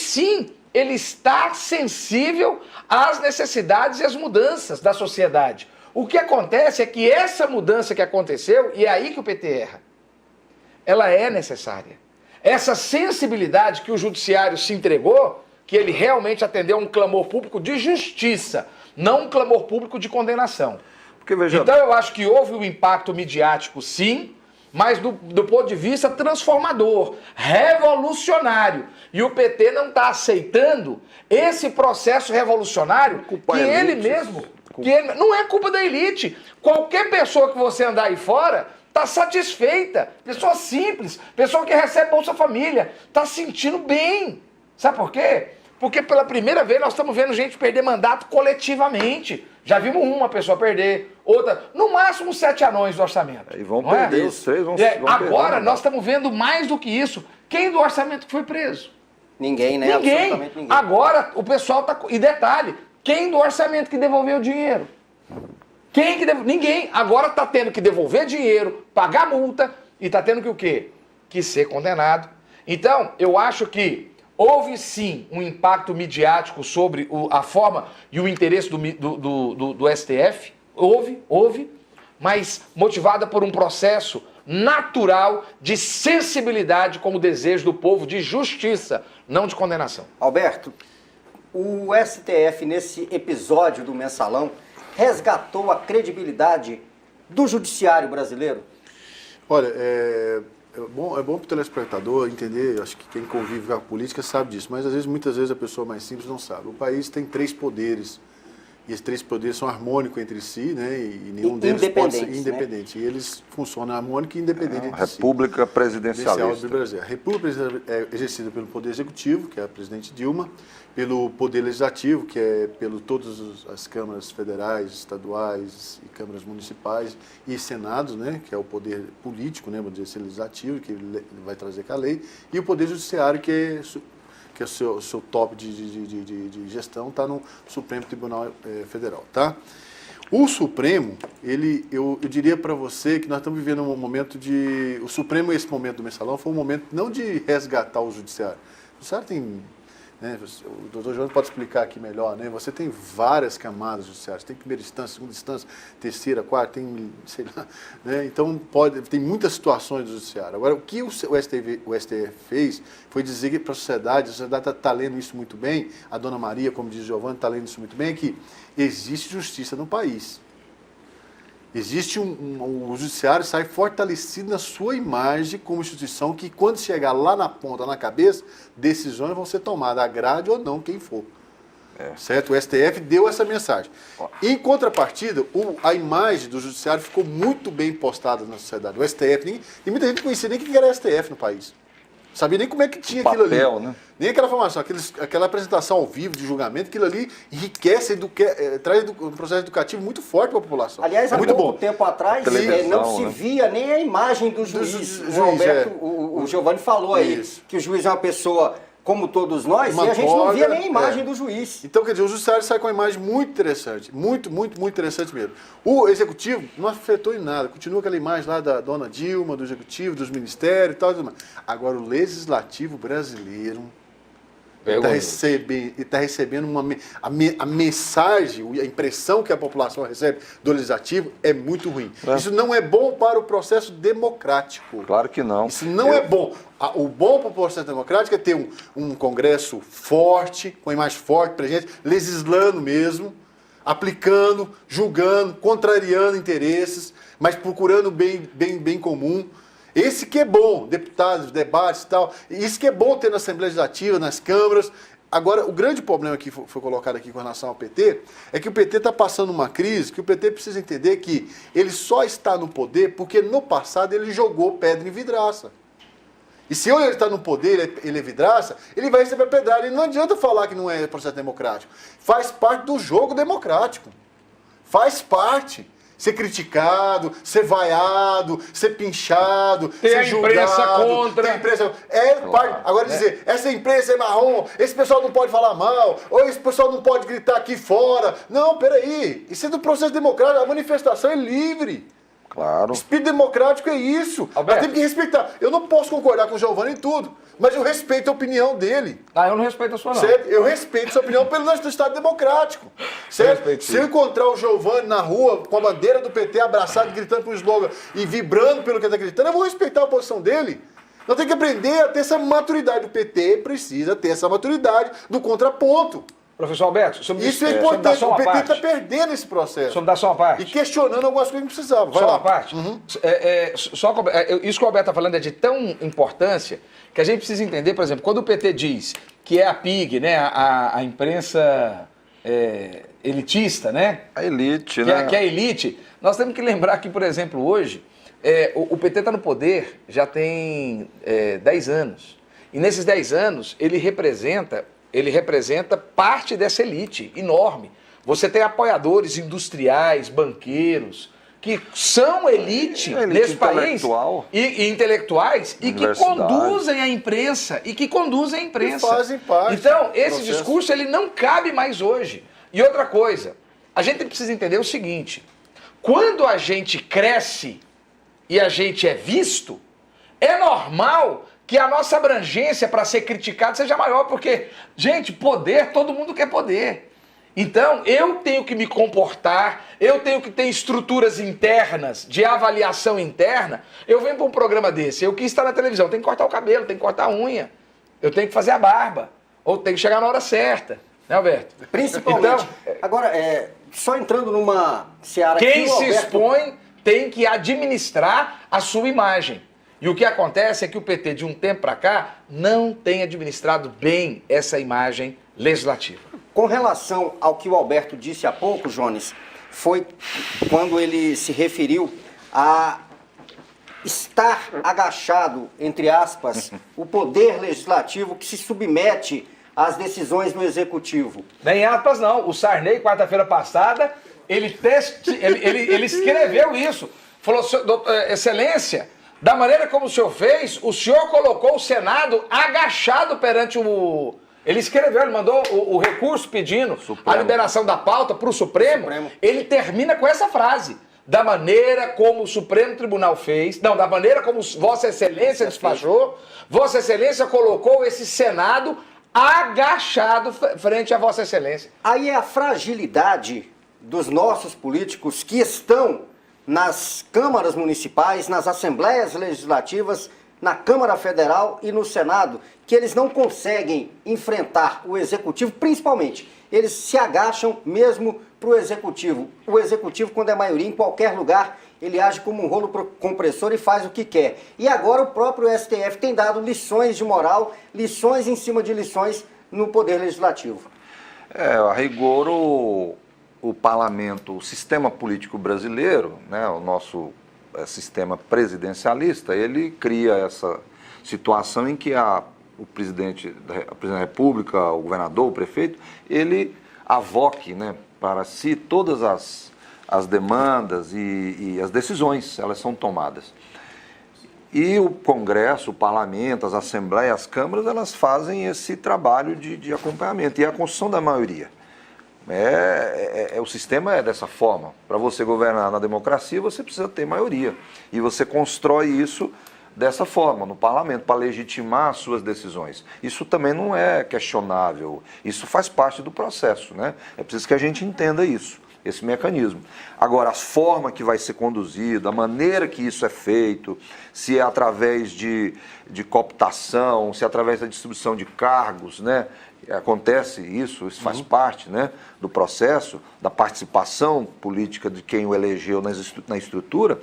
está sensível às necessidades e às mudanças da sociedade. O que acontece é que essa mudança que aconteceu, e é aí que o PT erra, ela é necessária. Essa sensibilidade que o judiciário se entregou, que ele realmente atendeu a um clamor público de justiça, não um clamor público de condenação. Porque, veja... Então eu acho que houve um impacto midiático, sim, mas do ponto de vista transformador, revolucionário. E o PT não está aceitando esse processo revolucionário que ele mesmo... não é culpa da elite. Qualquer pessoa que você andar aí fora está satisfeita. Pessoa simples, pessoa que recebe Bolsa Família, está se sentindo bem. Sabe por quê? Porque pela primeira vez nós estamos vendo gente perder mandato coletivamente. Já vimos uma pessoa perder, outra, no máximo 7 anões do orçamento. E vão perder, os 3 vão agora perder, nós estamos vendo mais do que isso. Quem do orçamento que foi preso? Ninguém, né? Absolutamente ninguém. Agora o pessoal está... E detalhe, quem do orçamento que devolveu o dinheiro? Ninguém. Agora está tendo que devolver dinheiro, pagar multa e está tendo que o quê? Que ser condenado. Então, eu acho que houve sim um impacto midiático sobre a forma e o interesse do STF. Houve, mas motivada por um processo natural de sensibilidade com o desejo do povo de justiça, não de condenação. Alberto, o STF, nesse episódio do Mensalão, resgatou a credibilidade do judiciário brasileiro? Olha, é bom para o telespectador entender, acho que quem convive com a política sabe disso, mas muitas vezes a pessoa mais simples não sabe. O país tem 3 poderes, e esses 3 poderes são harmônicos entre si, né? E nenhum deles pode ser independente. Né? E eles funcionam harmônico e independente entre si. República presidencialista. Do Brasil. A República presidencial é exercida pelo Poder Executivo, que é a presidente Dilma, pelo Poder Legislativo, que é pelo todas as câmaras federais, estaduais e câmaras municipais e senados, né? Que é o poder político, né? Vamos dizer, legislativo, que vai trazer com a lei, e o Poder Judiciário, que é o seu top de gestão, está no Supremo Tribunal Federal, tá? O Supremo, eu diria para você que nós estamos vivendo um momento o Supremo, esse momento do Mensalão, foi um momento não de resgatar o Judiciário. O Judiciário tem, né, o doutor João pode explicar aqui melhor, né? Você tem várias camadas judiciárias, tem primeira instância, segunda instância, terceira, quarta, tem, sei lá, né? Então tem muitas situações do judiciário. Agora, o que o STF fez foi dizer para a sociedade está lendo isso muito bem, a dona Maria, como diz Giovanni, está lendo isso muito bem, que existe justiça no país. Existe o judiciário sai fortalecido na sua imagem como instituição que, quando chegar lá na ponta, na cabeça, decisões vão ser tomadas, agrade ou não quem for. Certo? O STF deu essa mensagem. Em contrapartida, a imagem do judiciário ficou muito bem postada na sociedade. O STF, e muita gente não conhecia nem o que era STF no país. Sabia nem como é que tinha aquilo ali. Né? Nem aquela formação, aquela apresentação ao vivo de julgamento, aquilo ali enriquece, traz um processo educativo muito forte para a população. Aliás, há muito pouco tempo atrás, não se via nem a imagem do juiz. O Giovanni falou aí que o juiz é uma pessoa como todos nós, e a gente não via nem a imagem do juiz. Então, quer dizer, o judiciário sai com uma imagem muito interessante, muito interessante mesmo. O executivo não afetou em nada, continua aquela imagem lá da dona Dilma, do executivo, dos ministérios e tal. Agora, o legislativo brasileiro está recebendo a mensagem, a impressão que a população recebe do legislativo é muito ruim. Isso não é bom para o processo democrático. Claro que não. Isso não é bom. O bom para o processo democrático é ter um Congresso forte, com a imagem forte para a gente, legislando mesmo, aplicando, julgando, contrariando interesses, mas procurando o bem comum. Esse que é bom, deputados, debates e tal. Isso que é bom ter na Assembleia Legislativa, nas câmaras, Agora, o grande problema que foi colocado aqui com relação ao PT é que o PT está passando uma crise, que o PT precisa entender que ele só está no poder porque no passado ele jogou pedra em vidraça. E se ele está no poder, ele é vidraça, ele vai receber pedrada. E não adianta falar que não é processo democrático. Faz parte do jogo democrático. Faz parte. Ser criticado, ser vaiado, ser pinchado, ser julgado. Tem a imprensa contra. Tem a imprensa... parte. Agora dizer, essa imprensa é marrom, esse pessoal não pode falar mal, ou esse pessoal não pode gritar aqui fora. Não, peraí. Isso é do processo democrático, a manifestação é livre. Claro. O espírito democrático é isso. Alberto. Nós temos que respeitar. Eu não posso concordar com o Giovanni em tudo, mas eu respeito a opinião dele. Eu não respeito a sua, não. Certo? Eu respeito sua opinião pelo nosso Estado democrático. Certo? Se eu encontrar o Giovanni na rua com a bandeira do PT abraçado, gritando para o slogan e vibrando pelo que ele está gritando, eu vou respeitar a posição dele. Nós temos que aprender a ter essa maturidade. O PT precisa ter essa maturidade do contraponto. Professor Alberto, isso é importante. O PT está perdendo esse processo. Só me dá só uma parte. E questionando algumas coisas que não precisavam. Vai só lá. uma parte. Isso que o Alberto está falando é de tão importância que a gente precisa entender, por exemplo, quando o PT diz que é a PIG, né, a imprensa elitista, né? A elite, que né? Que é a elite. Nós temos que lembrar que, por exemplo, hoje, o PT está no poder já tem 10 anos. E nesses 10 anos, ele representa parte dessa elite enorme. Você tem apoiadores industriais, banqueiros, que são elite nesse país e intelectuais e que conduzem a imprensa E fazem parte. Então, esse discurso ele não cabe mais hoje. E outra coisa, a gente precisa entender o seguinte: quando a gente cresce e a gente é visto, é normal que a nossa abrangência para ser criticado seja maior, porque, gente, poder, todo mundo quer poder. Então, eu tenho que me comportar, eu tenho que ter estruturas internas, de avaliação interna. Eu venho para um programa desse, eu quis estar na televisão, eu tenho que cortar o cabelo, tenho que cortar a unha, eu tenho que fazer a barba, ou tenho que chegar na hora certa, né, Alberto? Principalmente. Então, agora, só entrando numa seara... Quem se expõe tem que administrar a sua imagem. E o que acontece é que o PT, de um tempo para cá, não tem administrado bem essa imagem legislativa. Com relação ao que o Alberto disse há pouco, Jones, foi quando ele se referiu a estar agachado, entre aspas, o poder legislativo que se submete às decisões do executivo. Nem aspas não. O Sarney, quarta-feira passada, ele escreveu isso. Falou, excelência... Da maneira como o senhor fez, o senhor colocou o Senado agachado perante o... Ele escreveu, ele mandou o recurso pedindo a liberação da pauta para o Supremo. Ele termina com essa frase. Da maneira como o Supremo Tribunal fez, não, da maneira como Vossa Excelência despachou, Vossa Excelência colocou esse Senado agachado frente a Vossa Excelência. Aí é a fragilidade dos nossos políticos que estão nas câmaras municipais, nas assembleias legislativas, na Câmara Federal e no Senado, que eles não conseguem enfrentar o Executivo, principalmente, eles se agacham mesmo para o Executivo. O Executivo, quando é maioria, em qualquer lugar, ele age como um rolo compressor e faz o que quer. E agora o próprio STF tem dado lições de moral, lições em cima de lições no Poder Legislativo. A rigor, o parlamento, o sistema político brasileiro, né, o nosso sistema presidencialista, ele cria essa situação em que o presidente da República, o governador, o prefeito, ele avoque, né, para si todas as demandas e as decisões, elas são tomadas. E o Congresso, o Parlamento, as Assembleias, as Câmaras, elas fazem esse trabalho de acompanhamento, e a construção da maioria. O sistema é dessa forma. Para você governar na democracia, você precisa ter maioria. E você constrói isso dessa forma, no parlamento, para legitimar as suas decisões. Isso também não é questionável. Isso faz parte do processo, né? É preciso que a gente entenda isso, esse mecanismo. Agora, a forma que vai ser conduzida, a maneira que isso é feito, se é através de cooptação, se é através da distribuição de cargos, né? Acontece isso faz parte, né, do processo, da participação política de quem o elegeu na estrutura.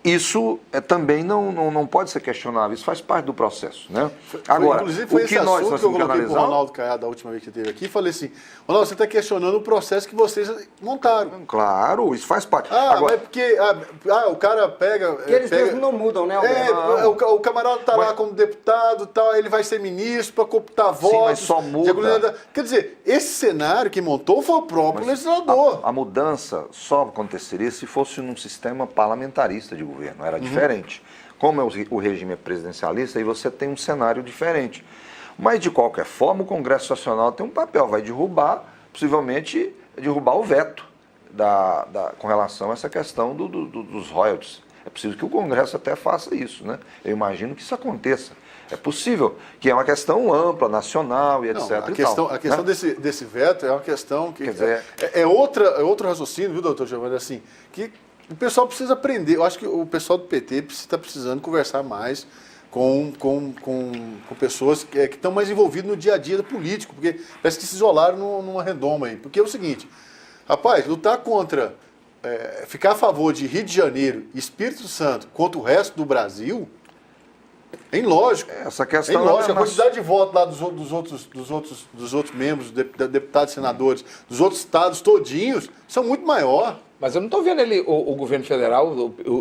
isso também não pode ser questionável, isso faz parte do processo, né? Agora, inclusive foi o esse que nós assunto que eu coloquei para o analisando... Ronaldo Caiado da última vez que esteve aqui, falei assim, Ronaldo, você está questionando o processo que vocês montaram. Claro, isso faz parte. Agora, mas porque o cara pega... Porque eles mesmos não mudam, né, Alberto? O camarada está lá como deputado, tal, ele vai ser ministro para cooptar votos. Sim, mas só muda. Quer dizer, esse cenário que montou foi o próprio legislador. A mudança só aconteceria se fosse num sistema parlamentarista de governo, era diferente. Como o regime é presidencialista, aí você tem um cenário diferente. Mas, de qualquer forma, o Congresso Nacional tem um papel, vai derrubar, possivelmente, derrubar o veto com relação a essa questão dos royalties. É preciso que o Congresso até faça isso, né? Eu imagino que isso aconteça. É possível, que é uma questão ampla, nacional e etc. A questão desse veto é uma questão que... Quer dizer, é outro raciocínio, viu, doutor Giovanni? Assim, que o pessoal precisa aprender. Eu acho que o pessoal do PT está precisando conversar mais com pessoas que estão mais envolvidas no dia a dia do político, porque parece que se isolaram numa redoma aí. Porque é o seguinte, rapaz, lutar contra, ficar a favor de Rio de Janeiro e Espírito Santo contra o resto do Brasil... É ilógico. Essa questão a quantidade de votos lá dos outros membros, deputados e senadores, dos outros estados todinhos, são muito maior. Mas eu não estou vendo o governo federal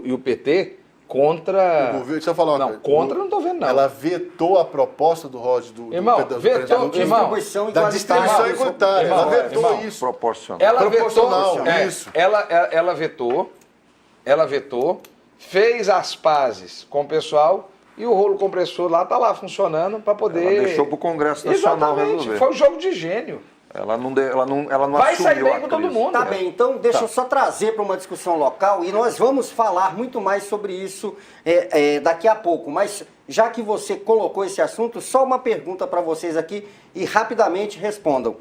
e o PT contra... O governo, deixa eu falar uma coisa. Contra eu não estou vendo, não. Ela vetou a proposta do Roger da distribuição igualitária. Ela vetou isso. Proporcional. Ela vetou, fez as pazes com o pessoal... E o rolo compressor lá está lá funcionando para poder... Ela deixou para o Congresso Nacional resolver. Foi um jogo de gênio. Ela não vai assumiu sair bem com todo mundo. Tá bem, então deixa eu só trazer para uma discussão local e nós vamos falar muito mais sobre isso daqui a pouco. Mas já que você colocou esse assunto, só uma pergunta para vocês aqui e rapidamente respondam.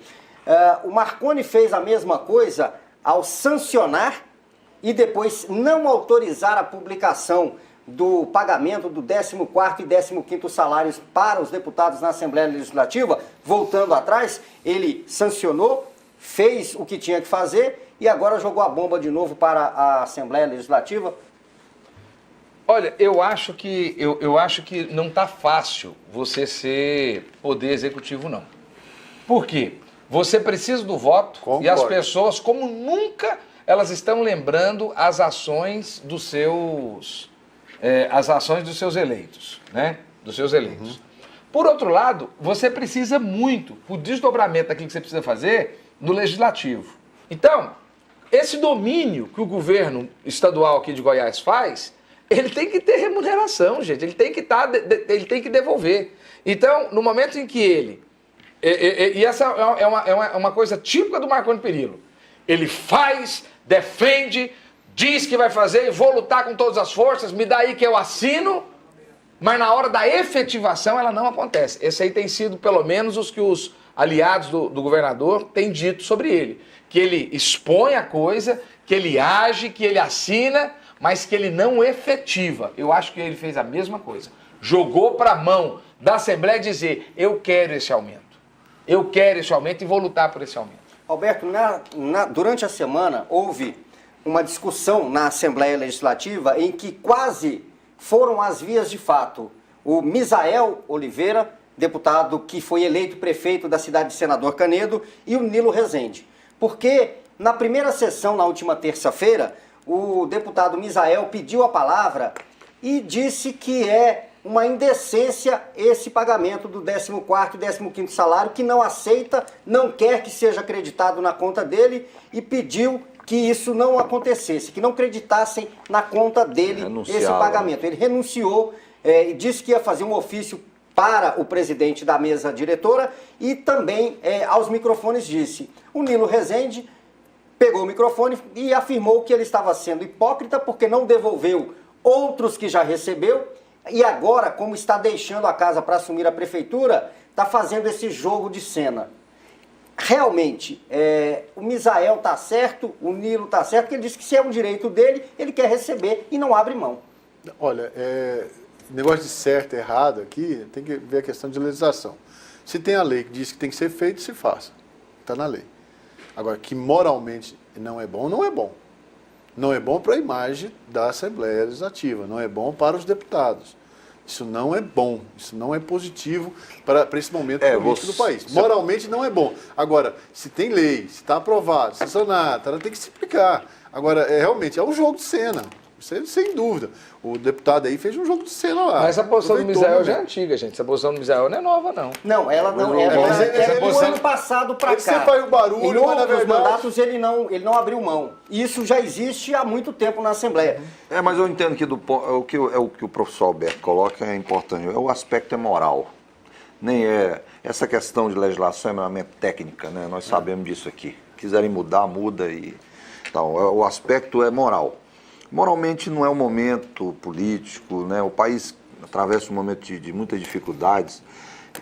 O Marconi fez a mesma coisa ao sancionar e depois não autorizar a publicação do pagamento do 14º e 15º salários para os deputados na Assembleia Legislativa. Voltando atrás, ele sancionou, fez o que tinha que fazer e agora jogou a bomba de novo para a Assembleia Legislativa. Olha, eu acho que não está fácil você ser poder executivo, não. Por quê? Você precisa do voto. Concordo. E as pessoas, como nunca, elas estão lembrando as ações dos seus eleitos, né? Dos seus eleitos. Por outro lado, você precisa muito, o desdobramento daquilo que você precisa fazer no legislativo. Então, esse domínio que o governo estadual aqui de Goiás faz, ele tem que ter remuneração, gente. Ele tem que devolver. Então, no momento em que ele... E essa é uma coisa típica do Marconi Perillo. Ele faz, defende... Diz que vai fazer, vou lutar com todas as forças, me dá aí que eu assino, mas na hora da efetivação ela não acontece. Esse aí tem sido, pelo menos, os que os aliados do governador têm dito sobre ele. Que ele expõe a coisa, que ele age, que ele assina, mas que ele não efetiva. Eu acho que ele fez a mesma coisa. Jogou para a mão da Assembleia dizer, eu quero esse aumento. Eu quero esse aumento e vou lutar por esse aumento. Alberto, durante a semana houve uma discussão na Assembleia Legislativa em que quase foram as vias de fato. O Misael Oliveira, deputado que foi eleito prefeito da cidade de Senador Canedo, e o Nilo Rezende. Porque na primeira sessão, na última terça-feira, o deputado Misael pediu a palavra e disse que é uma indecência esse pagamento do 14º e 15º salário, que não aceita, não quer que seja acreditado na conta dele e pediu que isso não acontecesse, que não acreditassem na conta dele esse pagamento. Ele renunciou e disse que ia fazer um ofício para o presidente da mesa diretora e também aos microfones disse. O Nilo Rezende pegou o microfone e afirmou que ele estava sendo hipócrita porque não devolveu outros que já recebeu e agora, como está deixando a casa para assumir a prefeitura, está fazendo esse jogo de cena. Realmente, o Misael está certo, o Nilo está certo, porque ele disse que se é um direito dele, ele quer receber e não abre mão. Olha, negócio de certo e errado aqui, tem que ver a questão de legislação. Se tem a lei que diz que tem que ser feito, se faça. Está na lei. Agora, que moralmente não é bom, não é bom. não é bom para a imagem da Assembleia Legislativa, não é bom para os deputados. Isso não é bom, isso não é positivo para esse momento político do país. Moralmente não é bom. Agora, se tem lei, se está aprovado, se sancionado, ela tem que se explicar. Agora, realmente, é um jogo de cena. Isso sem dúvida. O deputado aí fez um jogo de cena lá. Mas a posição do Misael já é antiga, gente. Essa posição do Misael não é nova, não. Não, ela não é. Do ano passado para cá. Você faz o barulho, em outros mandatos ele não abriu mão. Isso já existe há muito tempo na Assembleia. Mas eu entendo que o que o professor Alberto coloca é importante. O aspecto é moral. Nem é. Essa questão de legislação é meramente técnica, né? Nós sabemos disso aqui. Quiserem mudar, muda e tal. O aspecto é moral. Moralmente não é um momento político, né? O país atravessa um momento de muitas dificuldades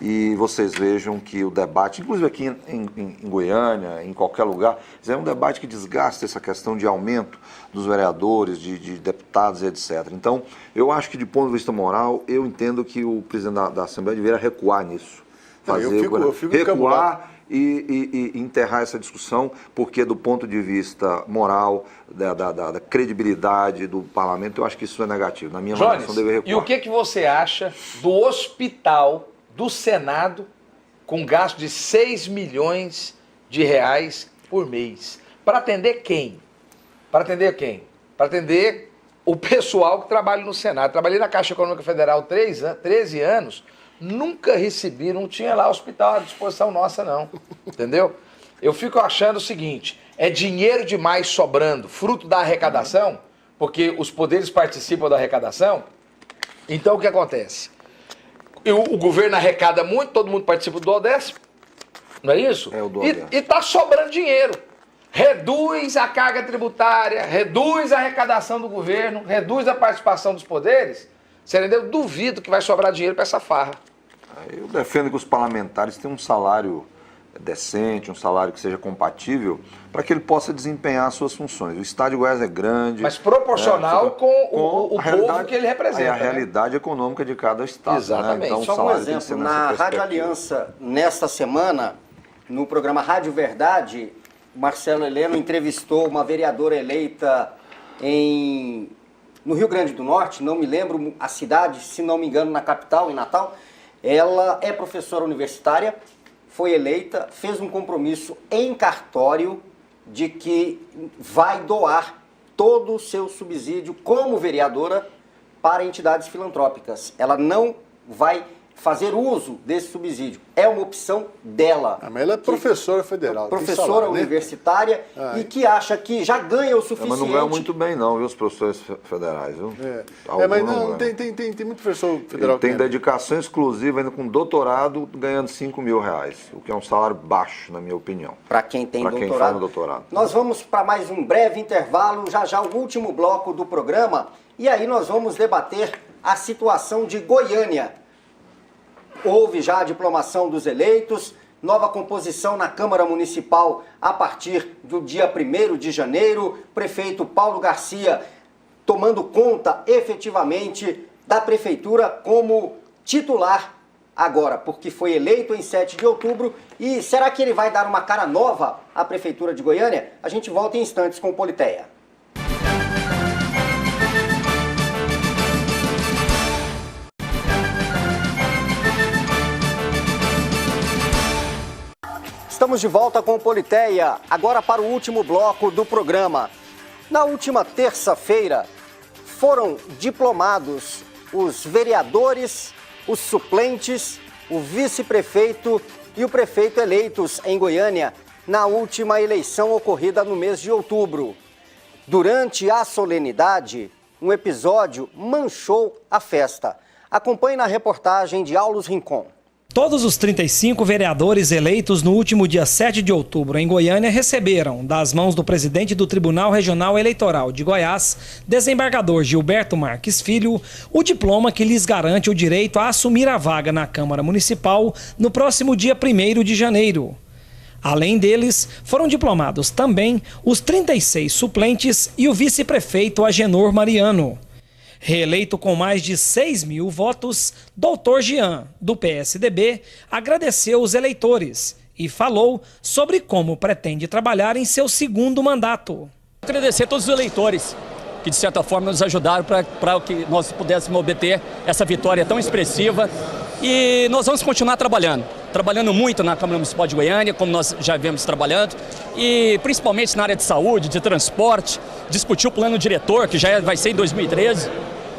e vocês vejam que o debate, inclusive aqui em Goiânia, em qualquer lugar, é um debate que desgasta essa questão de aumento dos vereadores, de deputados, etc. Então, eu acho que de ponto de vista moral, eu entendo que o presidente da Assembleia deveria recuar nisso. Eu fico recuar e enterrar essa discussão, porque do ponto de vista moral, da credibilidade do parlamento, eu acho que isso é negativo. Na minha avaliação, deve recuar. E o que você acha do hospital do Senado com gasto de 6 milhões de reais por mês? Para atender quem? Para atender quem? Para atender o pessoal que trabalha no Senado. Trabalhei na Caixa Econômica Federal 13 anos, nunca recebi, não tinha lá hospital à disposição nossa, não. Entendeu? Eu fico achando o seguinte, é dinheiro demais sobrando, fruto da arrecadação, porque os poderes participam da arrecadação. Então, o que acontece? O governo arrecada muito, todo mundo participa do ODESP, não é isso? É o do ODESP. E está sobrando dinheiro. Reduz a carga tributária, reduz a arrecadação do governo, reduz a participação dos poderes. Você entendeu? Duvido que vai sobrar dinheiro para essa farra. Eu defendo que os parlamentares tenham um salário decente, um salário que seja compatível, para que ele possa desempenhar as suas funções. O Estado de Goiás é grande. Mas proporcional com o povo que ele representa. É a realidade econômica de cada Estado. Exatamente. Né? Então, só um exemplo, na Rádio Aliança, nesta semana, no programa Rádio Verdade, Marcelo Heleno entrevistou uma vereadora eleita no Rio Grande do Norte, não me lembro a cidade, se não me engano, na capital, em Natal. Ela é professora universitária, foi eleita, fez um compromisso em cartório de que vai doar todo o seu subsídio como vereadora para entidades filantrópicas. Ela não vai fazer uso desse subsídio. É uma opção dela. Mas ela é professora federal. Professora salário, universitária, né? E que acha que já ganha o suficiente. Mas não ganham muito bem não, viu, os professores federais, viu? Mas não, tem muito professor federal que tem dedicação exclusiva, ainda com doutorado, ganhando 5 mil reais, o que é um salário baixo, na minha opinião. Para quem tem doutorado. Quem faz doutorado. Nós vamos para mais um breve intervalo, já o último bloco do programa, e aí nós vamos debater a situação de Goiânia. Houve já a diplomação dos eleitos, nova composição na Câmara Municipal a partir do dia 1º de janeiro, prefeito Paulo Garcia tomando conta efetivamente da prefeitura como titular agora, porque foi eleito em 7 de outubro. E será que ele vai dar uma cara nova à prefeitura de Goiânia? A gente volta em instantes com o Politeia. Estamos de volta com o Politeia, agora para o último bloco do programa. Na última terça-feira, foram diplomados os vereadores, os suplentes, o vice-prefeito e o prefeito eleitos em Goiânia na última eleição ocorrida no mês de outubro. Durante a solenidade, um episódio manchou a festa. Acompanhe na reportagem de Aulos Rincon. Todos os 35 vereadores eleitos no último dia 7 de outubro em Goiânia receberam, das mãos do presidente do Tribunal Regional Eleitoral de Goiás, desembargador Gilberto Marques Filho, o diploma que lhes garante o direito a assumir a vaga na Câmara Municipal no próximo dia 1º de janeiro. Além deles, foram diplomados também os 36 suplentes e o vice-prefeito Agenor Mariano. Reeleito com mais de 6 mil votos, Dr. Jean, do PSDB, agradeceu os eleitores e falou sobre como pretende trabalhar em seu segundo mandato. agradecer a todos os eleitores que, de certa forma, nos ajudaram para que nós pudéssemos obter essa vitória tão expressiva. E nós vamos continuar trabalhando muito na Câmara Municipal de Goiânia, como nós já vemos trabalhando, e principalmente na área de saúde, de transporte, discutir o plano diretor, que já vai ser em 2013,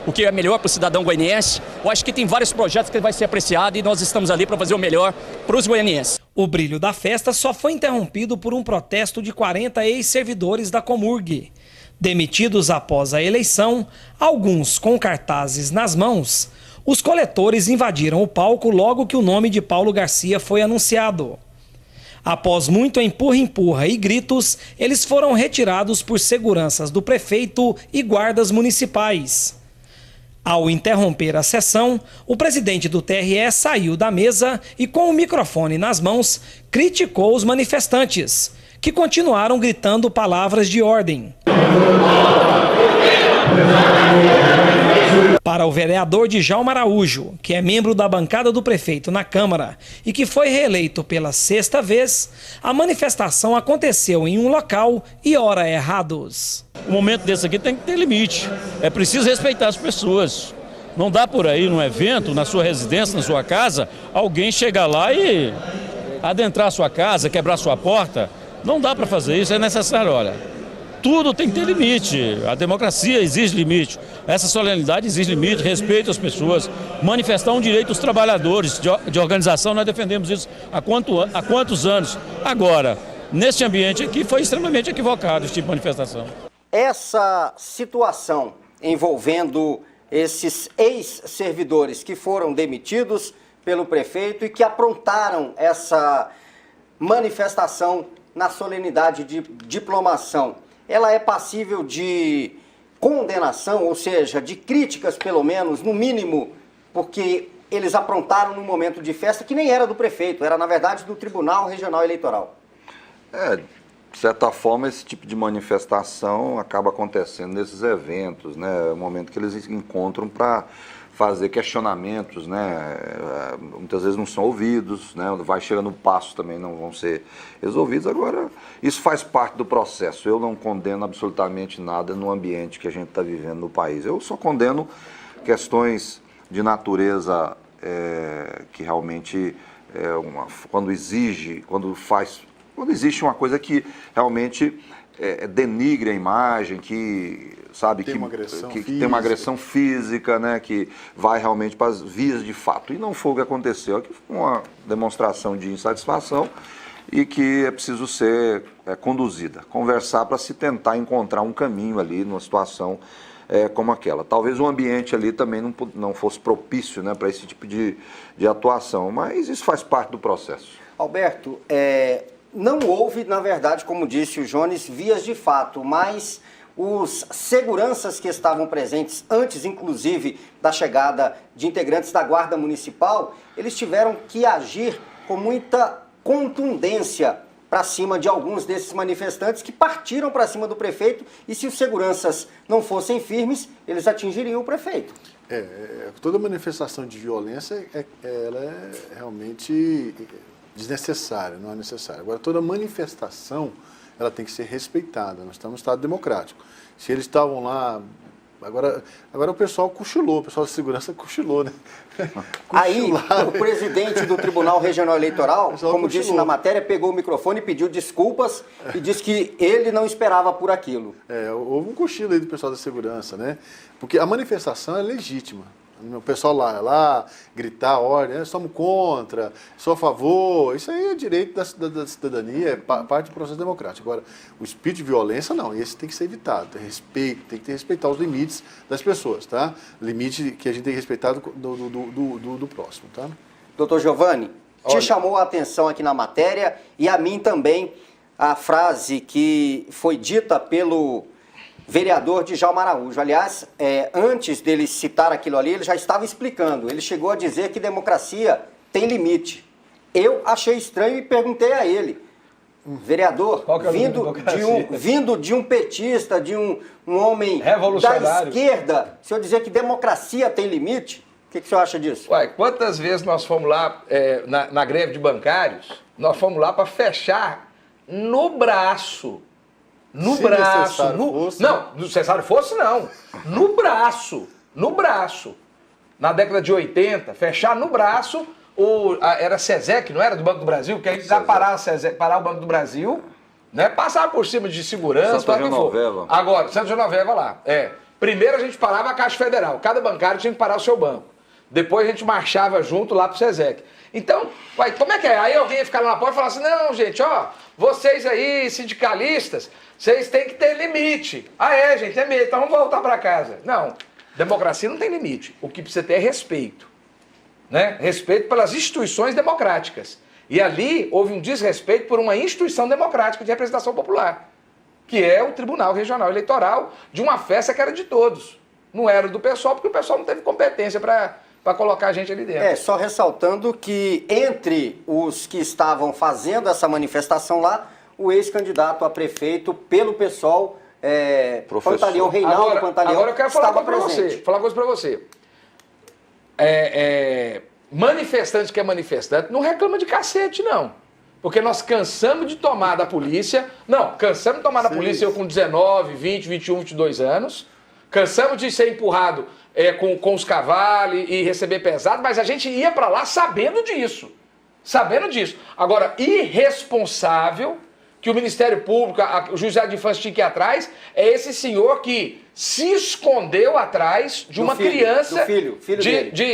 o que é melhor para o cidadão goianiense. Eu acho que tem vários projetos que vai ser apreciado e nós estamos ali para fazer o melhor para os goianienses. O brilho da festa só foi interrompido por um protesto de 40 ex-servidores da Comurg. Demitidos após a eleição, alguns com cartazes nas mãos, os coletores invadiram o palco logo que o nome de Paulo Garcia foi anunciado. Após muito empurra-empurra e gritos, eles foram retirados por seguranças do prefeito e guardas municipais. Ao interromper a sessão, o presidente do TRE saiu da mesa e, com o microfone nas mãos, criticou os manifestantes, que continuaram gritando palavras de ordem. Para o vereador Djalma Araújo, que é membro da bancada do prefeito na Câmara e que foi reeleito pela 6ª vez, a manifestação aconteceu em um local e hora errados. O momento desse aqui tem que ter limite. É preciso respeitar as pessoas. Não dá por aí num evento, na sua residência, na sua casa, alguém chegar lá e adentrar a sua casa, quebrar a sua porta. Não dá para fazer isso, é necessário, olha. Tudo tem que ter limite. A democracia exige limite. Essa solenidade exige limite, respeito às pessoas. Manifestar um direito dos trabalhadores de organização, nós defendemos isso há quantos anos. Agora, neste ambiente aqui, foi extremamente equivocado esse tipo de manifestação. Essa situação envolvendo esses ex-servidores que foram demitidos pelo prefeito e que aprontaram essa manifestação na solenidade de diplomação, ela é passível de condenação, ou seja, de críticas pelo menos, no mínimo, porque eles aprontaram num momento de festa que nem era do prefeito, era na verdade do Tribunal Regional Eleitoral. De certa forma, esse tipo de manifestação acaba acontecendo nesses eventos, né? É o momento que eles encontram para fazer questionamentos, né? Muitas vezes não são ouvidos, né? Vai chegando no passo também, não vão ser resolvidos. Agora, isso faz parte do processo. Eu não condeno absolutamente nada no ambiente que a gente está vivendo no país. Eu só condeno questões de natureza que realmente, quando existe uma coisa que realmente denigre a imagem, que tem uma agressão física, né, que vai realmente para as vias de fato. E não foi o que aconteceu. Aqui foi uma demonstração de insatisfação e que é preciso ser conduzida, conversar para se tentar encontrar um caminho ali numa situação como aquela. Talvez o ambiente ali também não fosse propício, né, para esse tipo de atuação, mas isso faz parte do processo. Alberto, não houve, na verdade, como disse o Jones, vias de fato, mas os seguranças que estavam presentes antes, inclusive, da chegada de integrantes da Guarda Municipal, eles tiveram que agir com muita contundência para cima de alguns desses manifestantes que partiram para cima do prefeito e se os seguranças não fossem firmes, eles atingiriam o prefeito. Toda manifestação de violência ela é realmente desnecessária, não é necessária. Agora, toda manifestação ela tem que ser respeitada. Nós estamos no Estado democrático. Se eles estavam lá... Agora o pessoal cochilou, o pessoal de segurança cochilou, né? Aí, o presidente do Tribunal Regional Eleitoral, como disse na matéria, pegou o microfone e pediu desculpas e disse que ele não esperava por aquilo. Houve um cochilo aí do pessoal da segurança, né? Porque a manifestação é legítima. O pessoal lá gritar, olha, somos contra, sou a favor, isso aí é direito da cidadania, é parte do processo democrático. Agora, o espírito de violência não, esse tem que ser evitado, tem que respeitar os limites das pessoas, tá? Limite que a gente tem que respeitar do próximo, tá? Doutor Giovanni, te chamou a atenção aqui na matéria e a mim também a frase que foi dita pelo vereador Djalma Araújo. Aliás, antes dele citar aquilo ali, ele já estava explicando. Ele chegou a dizer que democracia tem limite. Eu achei estranho e perguntei a ele, vereador, vindo de um petista, de um homem da esquerda, o senhor dizer que democracia tem limite? O que o senhor acha disso? Ué, quantas vezes nós fomos lá na greve de bancários, nós fomos lá para fechar no braço No Se braço. necessário fosse. Não, no necessário fosse não. No braço. No braço. Na década de 80, fechar no braço, era SESEC, não era? Do Banco do Brasil, que a gente ia parar o Banco do Brasil, né? Passar por cima de segurança, Santa para que for. Genoveva. Agora, Santa Genoveva lá. Primeiro a gente parava a Caixa Federal. Cada bancário tinha que parar o seu banco. Depois a gente marchava junto lá pro SESEC. Então, como é que é? Aí alguém ia ficar lá na porta e falar assim, não, gente, ó, vocês aí, sindicalistas, vocês têm que ter limite. Gente, tem limite, então vamos voltar para casa. Não, democracia não tem limite. O que precisa ter é respeito. Né? Respeito pelas instituições democráticas. E ali houve um desrespeito por uma instituição democrática de representação popular, que é o Tribunal Regional Eleitoral, de uma festa que era de todos. Não era do pessoal, porque o pessoal não teve competência para colocar a gente ali dentro. Só ressaltando que entre os que estavam fazendo essa manifestação lá, o ex-candidato a prefeito pelo PSOL, Pantaleão Reinaldo Pantaleão, agora eu quero falar uma presente. coisa para você. Manifestante que é manifestante não reclama de cacete, não. Porque nós cansamos de tomar da polícia. Não, cansamos de tomar da polícia eu com 19, 20, 21, 22 anos. Cansamos de ser empurrado com os cavalos e receber pesado, mas a gente ia para lá sabendo disso. Sabendo disso. Agora, irresponsável que o Ministério Público, o Juizado de Infância tinha que ir atrás, é esse senhor que se escondeu atrás de uma criança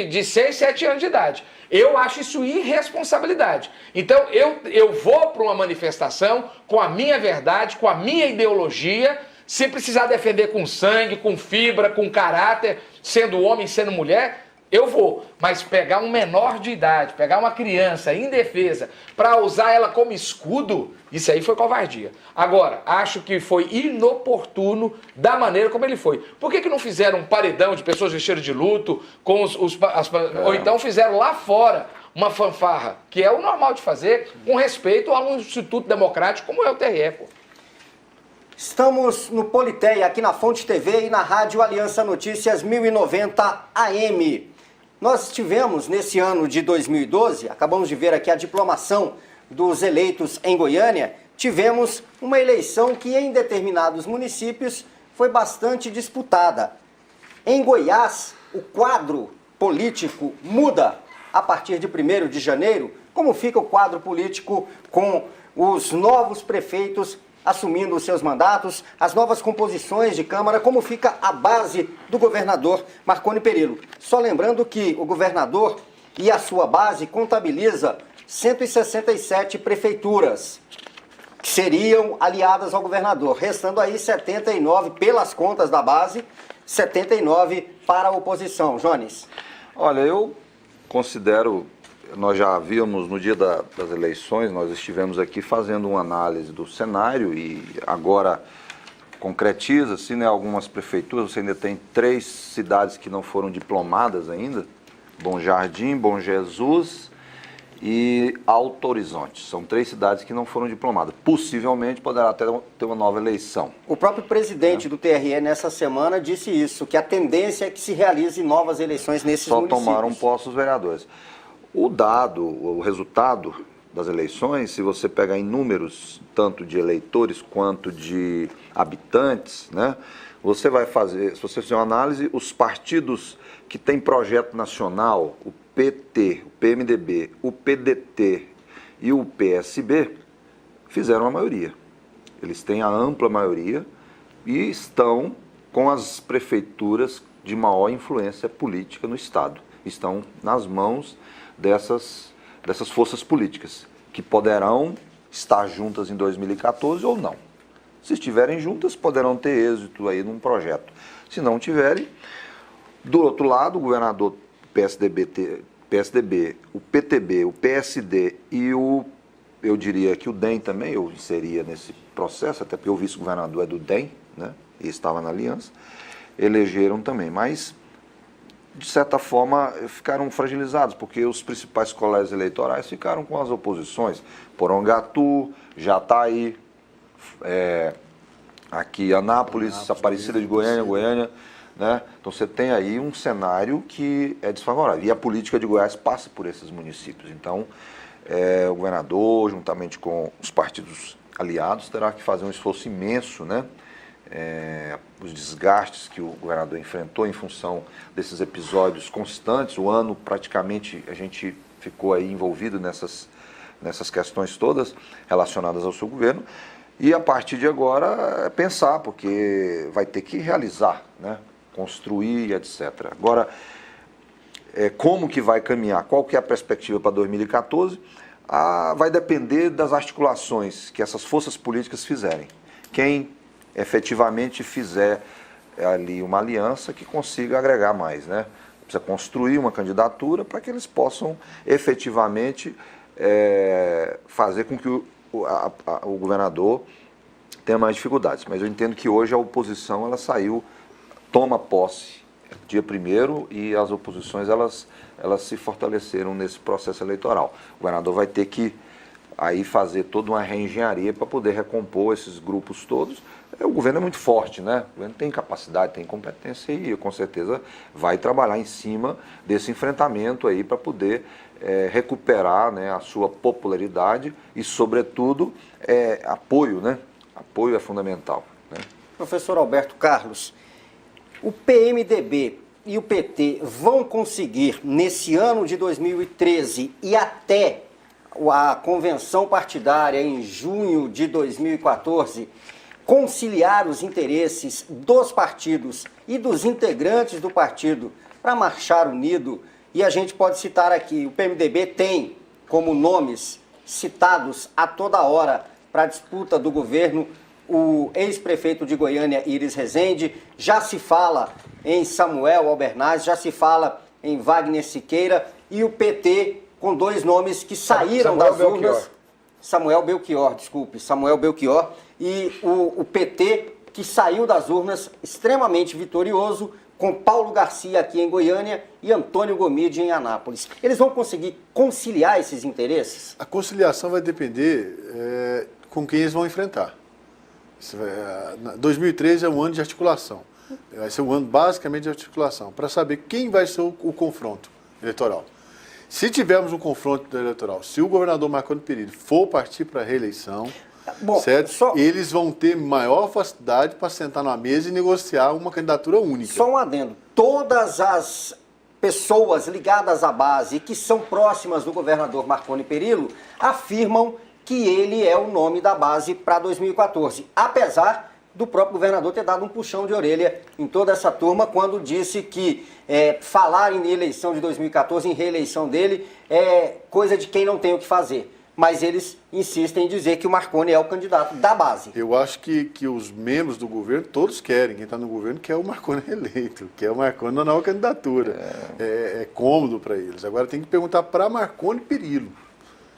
de 6, 7 anos de idade. Eu acho isso irresponsabilidade. Então, eu vou para uma manifestação com a minha verdade, com a minha ideologia, se precisar defender com sangue, com fibra, com caráter, sendo homem, sendo mulher, eu vou. Mas pegar um menor de idade, pegar uma criança indefesa para usar ela como escudo, isso aí foi covardia. Agora, acho que foi inoportuno da maneira como ele foi. Por que não fizeram um paredão de pessoas vestidas de luto, com ou então fizeram lá fora uma fanfarra, que é o normal de fazer, com respeito a um instituto democrático como é o TRE, pô. Estamos no Politeia, aqui na Fonte TV e na Rádio Aliança Notícias 1090 AM. Nós tivemos, nesse ano de 2012, acabamos de ver aqui a diplomação dos eleitos em Goiânia, tivemos uma eleição que em determinados municípios foi bastante disputada. Em Goiás, o quadro político muda a partir de 1º de janeiro. Como fica o quadro político com os novos prefeitos assumindo os seus mandatos, as novas composições de Câmara, como fica a base do governador Marconi Perillo. Só lembrando que o governador e a sua base contabiliza 167 prefeituras que seriam aliadas ao governador, restando aí 79 pelas contas da base, 79 para a oposição. Jones. Olha, eu considero... Nós já havíamos, no dia das eleições, nós estivemos aqui fazendo uma análise do cenário e agora concretiza-se, né, algumas prefeituras, você ainda tem 3 cidades que não foram diplomadas ainda, Bom Jardim, Bom Jesus e Alto Horizonte. São 3 cidades que não foram diplomadas. Possivelmente poderá até ter uma nova eleição. O próprio presidente do TRE nessa semana disse isso, que a tendência é que se realize novas eleições nesses municípios. Só tomaram posse os vereadores. O resultado das eleições, se você pegar em números, tanto de eleitores quanto de habitantes, né, você vai fazer, se você fizer uma análise, os partidos que têm projeto nacional, o PT, o PMDB, o PDT e o PSB, fizeram a maioria. Eles têm a ampla maioria e estão com as prefeituras de maior influência política no Estado. Estão nas mãos dessas forças políticas, que poderão estar juntas em 2014 ou não. Se estiverem juntas, poderão ter êxito aí num projeto. Se não tiverem, do outro lado, o governador PSDB, o PTB, o PSD e eu diria que o DEM também, eu inseria nesse processo, até porque o vice-governador é do DEM, né, e estava na aliança, elegeram também, mas de certa forma, ficaram fragilizados, porque os principais colégios eleitorais ficaram com as oposições. Porongatu, Jataí, aqui Anápolis, Aparecida de Goiânia, né? Então você tem aí um cenário que é desfavorável. E a política de Goiás passa por esses municípios. Então, o governador, juntamente com os partidos aliados, terá que fazer um esforço imenso, né? Os desgastes que o governador enfrentou em função desses episódios constantes, o ano praticamente a gente ficou aí envolvido nessas questões todas relacionadas ao seu governo, e a partir de agora pensar, porque vai ter que realizar, né? Construir, etc. Agora, como que vai caminhar, qual que é a perspectiva para 2014, vai depender das articulações que essas forças políticas fizerem. Quem efetivamente fizer ali uma aliança que consiga agregar mais, né? Precisa construir uma candidatura para que eles possam efetivamente fazer com que o governador tenha mais dificuldades. Mas eu entendo que hoje a oposição ela toma posse dia 1º e as oposições elas se fortaleceram nesse processo eleitoral. O governador vai ter que aí fazer toda uma reengenharia para poder recompor esses grupos todos. O governo é muito forte, né? O governo tem capacidade, tem competência e com certeza vai trabalhar em cima desse enfrentamento aí para poder recuperar, né, a sua popularidade e, sobretudo, apoio, né? Apoio é fundamental, né? Professor Alberto Carlos, o PMDB e o PT vão conseguir, nesse ano de 2013 e até a convenção partidária em junho de 2014, conciliar os interesses dos partidos e dos integrantes do partido para marchar unido? E a gente pode citar aqui, o PMDB tem como nomes citados a toda hora para a disputa do governo o ex-prefeito de Goiânia, Iris Rezende, já se fala em Samuel Albernaz, já se fala em Wagner Siqueira, e o PT com 2 nomes que saíram das urnas. Samuel Belchior, desculpe, Samuel Belchior, e o PT que saiu das urnas extremamente vitorioso, com Paulo Garcia aqui em Goiânia e Antônio Gomide em Anápolis. Eles vão conseguir conciliar esses interesses? A conciliação vai depender com quem eles vão enfrentar. 2013 é um ano de articulação. Vai ser um ano basicamente de articulação, para saber quem vai ser o confronto eleitoral. Se tivermos um confronto eleitoral, se o governador Marconi Perillo for partir para a reeleição, certo? Eles vão ter maior facilidade para sentar numa mesa e negociar uma candidatura única. Só um adendo. Todas as pessoas ligadas à base que são próximas do governador Marconi Perillo afirmam que ele é o nome da base para 2014. Apesar do próprio governador ter dado um puxão de orelha em toda essa turma quando disse que falar em eleição de 2014, em reeleição dele, é coisa de quem não tem o que fazer. Mas eles insistem em dizer que o Marconi é o candidato da base. Eu acho que os membros do governo, todos querem, quem está no governo quer o Marconi eleito, quer o Marconi na nova candidatura. É cômodo para eles. Agora tem que perguntar para Marconi Perillo,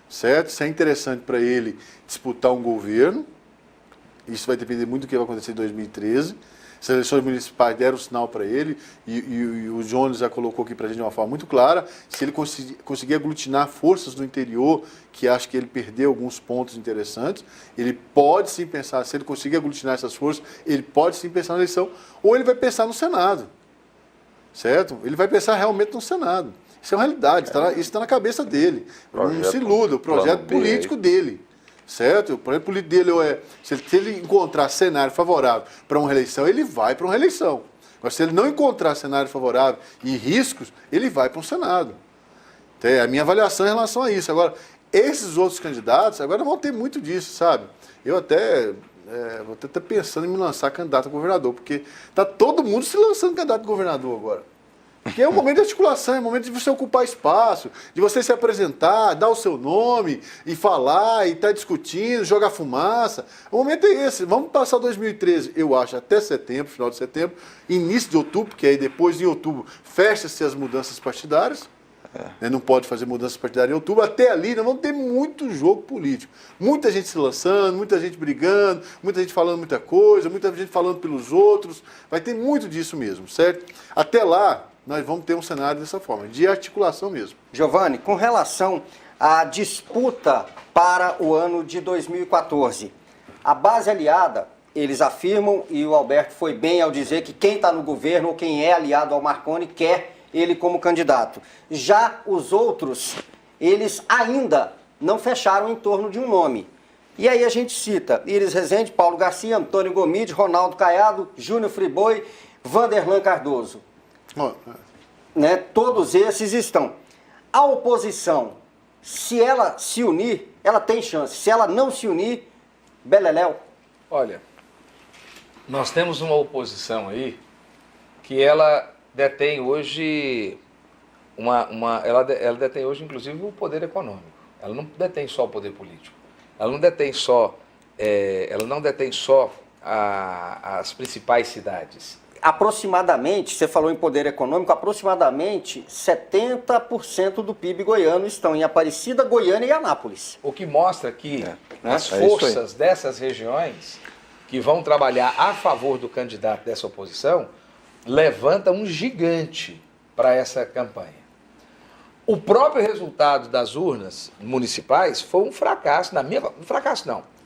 certo? Se é interessante para ele disputar um governo, isso vai depender muito do que vai acontecer em 2013. As eleições municipais deram o sinal para ele, e o Jones já colocou aqui para a gente de uma forma muito clara. Se ele conseguir aglutinar forças do interior, que acho que ele perdeu alguns pontos interessantes, ele pode sim pensar, se ele conseguir aglutinar essas forças, ele pode sim pensar na eleição, ou ele vai pensar no Senado, certo? Ele vai pensar realmente no Senado. Isso é uma realidade, isso está na cabeça dele. Não se iluda, o projeto político dele. Certo? O projeto político dele se ele encontrar cenário favorável para uma reeleição, ele vai para uma reeleição. Mas se ele não encontrar cenário favorável e riscos, ele vai para um Senado. Então, a minha avaliação em relação a isso. Agora, esses outros candidatos, agora vão ter muito disso, sabe? Eu até vou estar pensando em me lançar candidato a governador, porque está todo mundo se lançando candidato a governador agora. Porque é um momento de articulação, é um momento de você ocupar espaço, de você se apresentar, dar o seu nome e falar, e estar discutindo, jogar fumaça. O momento é esse. Vamos passar 2013, eu acho, até setembro, final de setembro, início de outubro, porque aí depois de outubro fecha-se as mudanças partidárias. Não pode fazer mudanças partidárias em outubro. Até ali nós vamos ter muito jogo político. Muita gente se lançando, muita gente brigando, muita gente falando muita coisa, muita gente falando pelos outros. Vai ter muito disso mesmo, certo? Até lá, nós vamos ter um cenário dessa forma, de articulação mesmo. Giovanni, com relação à disputa para o ano de 2014, a base aliada, eles afirmam, e o Alberto foi bem ao dizer que quem está no governo ou quem é aliado ao Marconi quer ele como candidato. Já os outros, eles ainda não fecharam em torno de um nome. E aí a gente cita Iris Rezende, Paulo Garcia, Antônio Gomide, Ronaldo Caiado, Júnior Friboi, Vanderlan Cardoso. Né? Todos esses estão. A oposição, se ela se unir, ela tem chance. Se ela não se unir, beleléu. Olha, nós temos uma oposição aí que ela detém hoje ela detém hoje, inclusive, o poder econômico. Ela não detém só o poder político. Ela não detém só as principais cidades. Aproximadamente, você falou em poder econômico, aproximadamente 70% do PIB goiano estão em Aparecida, Goiânia e Anápolis. O que mostra que as forças dessas regiões que vão trabalhar a favor do candidato dessa oposição levantam um gigante para essa campanha. O próprio resultado das urnas municipais foi um fracasso,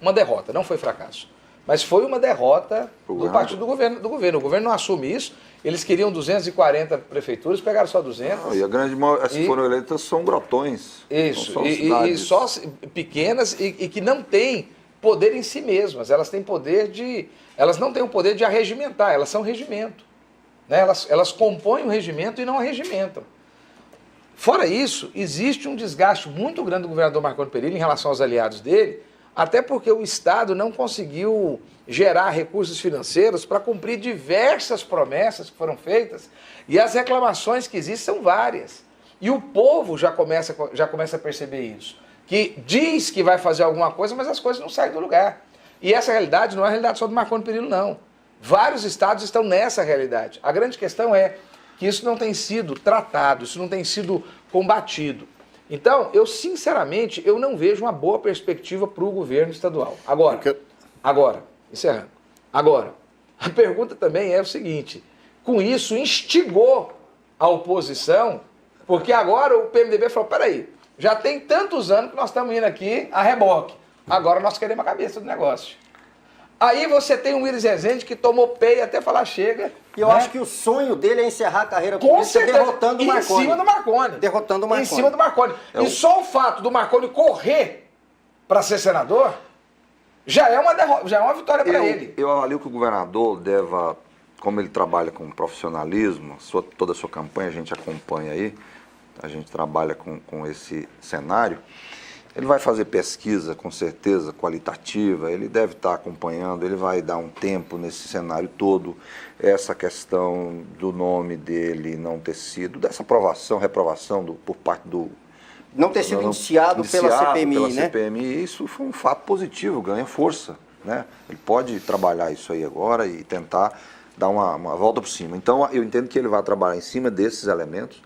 uma derrota, não foi fracasso. Mas foi uma derrota do partido do governo. O governo não assume isso. Eles queriam 240 prefeituras, pegaram só 200. E a grande maioria, as que foram eleitas são grotões. Isso, e só pequenas e que não têm poder em si mesmas. Elas têm poder elas não têm o poder de arregimentar, elas são regimento. Né? Elas compõem o regimento e não arregimentam. Fora isso, existe um desgaste muito grande do governador Marconi Perillo em relação aos aliados dele, até porque o Estado não conseguiu gerar recursos financeiros para cumprir diversas promessas que foram feitas, e as reclamações que existem são várias. E o povo já começa a perceber isso, que diz que vai fazer alguma coisa, mas as coisas não saem do lugar. E essa realidade não é a realidade só do Marconi Perillo, não. Vários estados estão nessa realidade. A grande questão é que isso não tem sido tratado, isso não tem sido combatido. Então, sinceramente, eu não vejo uma boa perspectiva para o governo estadual. Encerrando. Agora, a pergunta também é o seguinte, com isso instigou a oposição, porque agora o PMDB falou, peraí, já tem tantos anos que nós estamos indo aqui a reboque, agora nós queremos a cabeça do negócio. Aí você tem um Iris Rezende que tomou peia até falar chega. E eu acho que o sonho dele é encerrar a carreira política derrotando o Marconi. Em cima do Marconi. Derrotando o Marconi. Em cima do Marconi. E só o fato do Marconi correr para ser senador já é uma vitória para ele. Eu avalio que o governador deva, como ele trabalha com profissionalismo, toda a sua campanha a gente acompanha aí, a gente trabalha com esse cenário. Ele vai fazer pesquisa, com certeza, qualitativa, ele deve estar acompanhando, ele vai dar um tempo nesse cenário todo, essa questão do nome dele não ter sido, dessa reprovação por parte do... Não ter sido indiciado pela CPMI, pela né? CPMI, isso foi um fato positivo, ganha força, né? Ele pode trabalhar isso aí agora e tentar dar uma volta por cima. Então, eu entendo que ele vai trabalhar em cima desses elementos,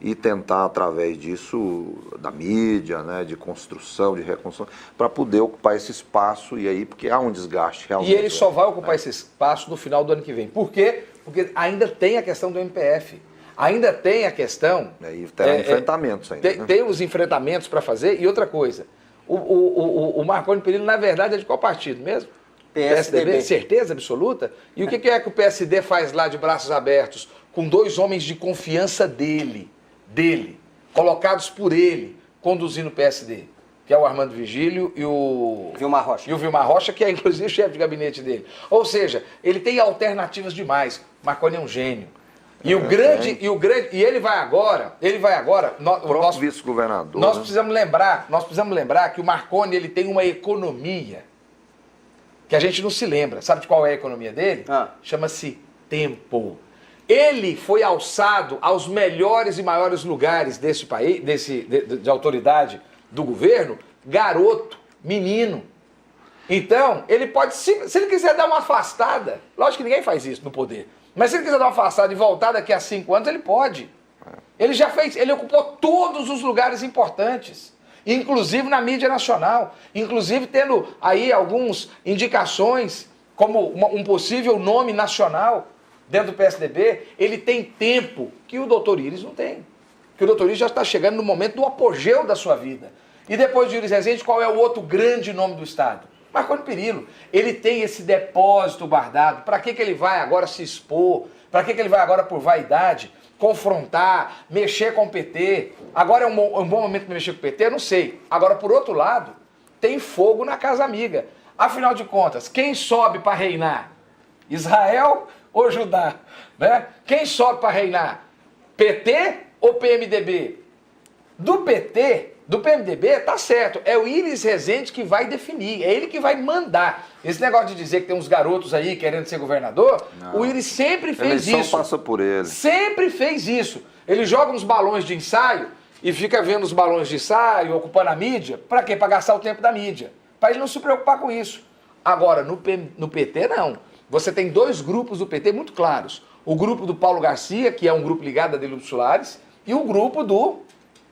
e tentar, através disso, da mídia, né, de construção, de reconstrução, para poder ocupar esse espaço, e aí, porque há um desgaste realmente. E ele só vai ocupar esse espaço no final do ano que vem. Por quê? Porque ainda tem a questão do MPF, ainda tem a questão... E terá enfrentamentos ainda. Tem os enfrentamentos para fazer, e outra coisa, o Marconi Perillo, na verdade, é de qual partido mesmo? PSDB, certeza absoluta? E o que é que o PSD faz lá de braços abertos, com dois homens de confiança dele, colocados por ele, conduzindo o PSD, que é o Armando Vigílio e o Vilmar Rocha. E o Vilmar Rocha, que é inclusive o chefe de gabinete dele. Ou seja, ele tem alternativas demais. Marconi é um gênio. E ele vai agora, Próprio vice-governador. Nós precisamos lembrar que o Marconi, ele tem uma economia que a gente não se lembra. Sabe de qual é a economia dele? Chama-se tempo. Ele foi alçado aos melhores e maiores lugares desse país, de autoridade do governo, garoto, menino. Então, ele pode, se ele quiser dar uma afastada, lógico que ninguém faz isso no poder, mas se ele quiser dar uma afastada e voltar daqui a 5 anos, ele pode. Ele já fez, ele ocupou todos os lugares importantes, inclusive na mídia nacional, inclusive tendo aí algumas indicações como um possível nome nacional. Dentro do PSDB, ele tem tempo que o doutor Iris não tem. Que o doutor Iris já está chegando no momento do apogeu da sua vida. E depois de Iris Rezende, qual é o outro grande nome do Estado? Marconi Perillo. Ele tem esse depósito guardado. Para que ele vai agora se expor? Para que ele vai agora por vaidade? Confrontar, mexer com o PT? Agora é um bom momento para mexer com o PT? Eu não sei. Agora, por outro lado, tem fogo na casa amiga. Afinal de contas, quem sobe para reinar? Israel ou Judá? Né? Quem sobe para reinar? PT ou PMDB? Do PT, do PMDB, tá certo. É o Iris Rezende que vai definir. É ele que vai mandar. Esse negócio de dizer que tem uns garotos aí querendo ser governador, o Iris sempre fez isso. A eleição passa por ele. Sempre fez isso. Ele joga uns balões de ensaio e fica vendo os balões de ensaio, ocupando a mídia. Para quê? Para gastar o tempo da mídia. Para ele não se preocupar com isso. Agora, no PT, não. Você tem dois grupos do PT muito claros. O grupo do Paulo Garcia, que é um grupo ligado a Delúcio Soares, e o grupo do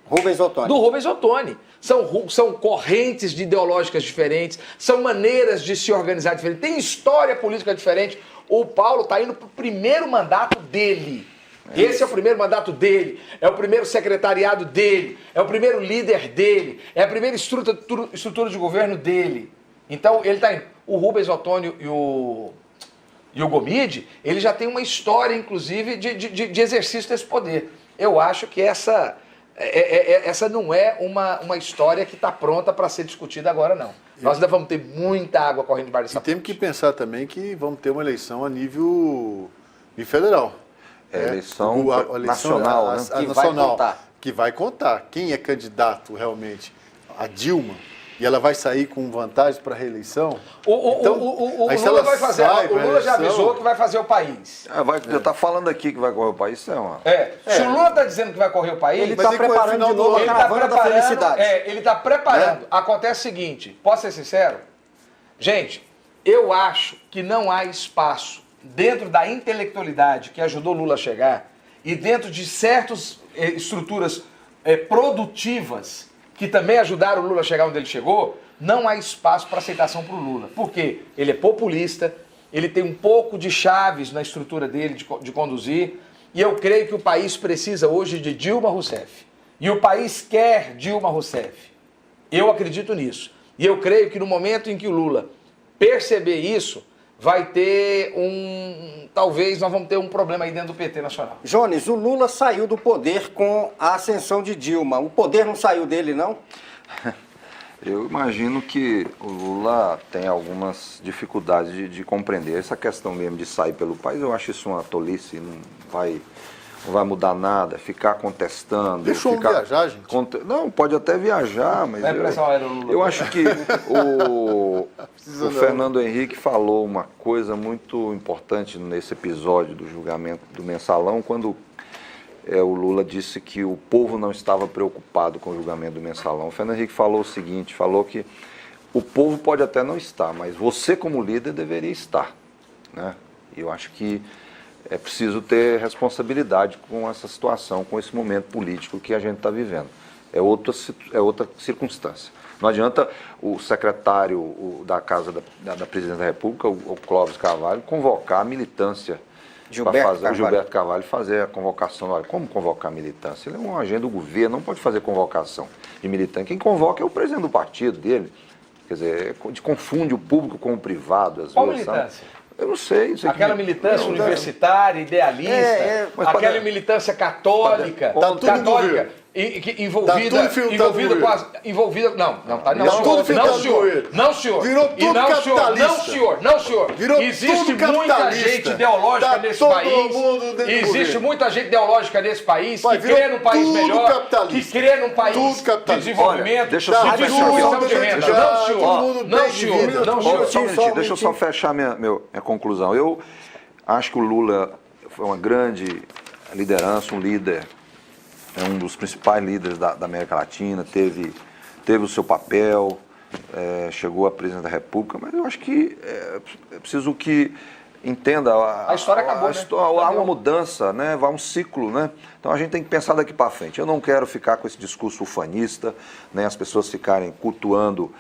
Rubens Ottoni. Do Rubens Ottoni. São correntes ideológicas diferentes, são maneiras de se organizar diferentes, tem história política diferente. O Paulo está indo para o primeiro mandato dele. Esse é o primeiro mandato dele, é o primeiro secretariado dele, é o primeiro líder dele, é a primeira estrutura de governo dele. Então, ele está indo. O Rubens Ottoni e o Gomide, ele já tem uma história, inclusive, de exercício desse poder. Eu acho que essa não é uma história que está pronta para ser discutida agora, não. Nós ainda vamos ter muita água correndo debaixo dessa ponte. E temos que pensar também que vamos ter uma eleição a nível federal. Eleição nacional, né? Que vai contar. Que vai contar. Quem é candidato realmente? A Dilma. E ela vai sair com vantagem para a reeleição? O Lula vai fazer. O Lula já avisou que vai fazer o país. Já está falando aqui que vai correr o país, Se o Lula está dizendo que vai correr o país, ele está preparando de novo a caravana da felicidade. Ele está preparando. Acontece o seguinte, posso ser sincero? Gente, eu acho que não há espaço dentro da intelectualidade que ajudou o Lula a chegar e dentro de certas estruturas produtivas que também ajudaram o Lula a chegar onde ele chegou, não há espaço para aceitação para o Lula. Por quê? Ele é populista, ele tem um pouco de chaves na estrutura dele de conduzir, e eu creio que o país precisa hoje de Dilma Rousseff. E o país quer Dilma Rousseff. Eu acredito nisso. E eu creio que no momento em que o Lula perceber isso, vai ter talvez nós vamos ter um problema aí dentro do PT nacional. Jones, o Lula saiu do poder com a ascensão de Dilma. O poder não saiu dele, não? Eu imagino que o Lula tem algumas dificuldades de compreender. Essa questão mesmo de sair pelo país, eu acho isso uma tolice, não vai mudar nada, ficar contestando. Deixou viajar, gente. Não, pode até viajar, mas eu acho que o Fernando Henrique falou uma coisa muito importante nesse episódio do julgamento do Mensalão, quando o Lula disse que o povo não estava preocupado com o julgamento do Mensalão. O Fernando Henrique falou o seguinte, falou que o povo pode até não estar, mas você como líder deveria estar, né? E eu acho que é preciso ter responsabilidade com essa situação, com esse momento político que a gente está vivendo. É outra circunstância. Não adianta o secretário da Casa da Presidência da República, o Clóvis Carvalho, convocar a militância, o Gilberto Carvalho fazer a convocação. Olha, como convocar a militância? Ele é um agente do governo, não pode fazer convocação de militante. Quem convoca é o presidente do partido dele. Quer dizer, confunde o público com o privado. Às Qual vezes, militância? Sabe? Eu não sei. Aquela militância universitária, idealista, aquela militância católica, envolvida. Não, senhor. Virou tudo capitalista. Não, senhor. Existe muita gente ideológica nesse país. Existe muita gente ideológica nesse país que crê num país melhor, que crê num país de desenvolvimento, deixa eu só Deixa eu só fechar minha conclusão. Eu acho que o Lula foi uma grande liderança, um líder, é um dos principais líderes da América Latina, teve o seu papel, chegou à presidência da República, mas eu acho que é preciso que entenda, a história acabou, há uma mudança, né? Há um ciclo, né? Então a gente tem que pensar daqui para frente. Eu não quero ficar com esse discurso ufanista, né? As pessoas ficarem cultuando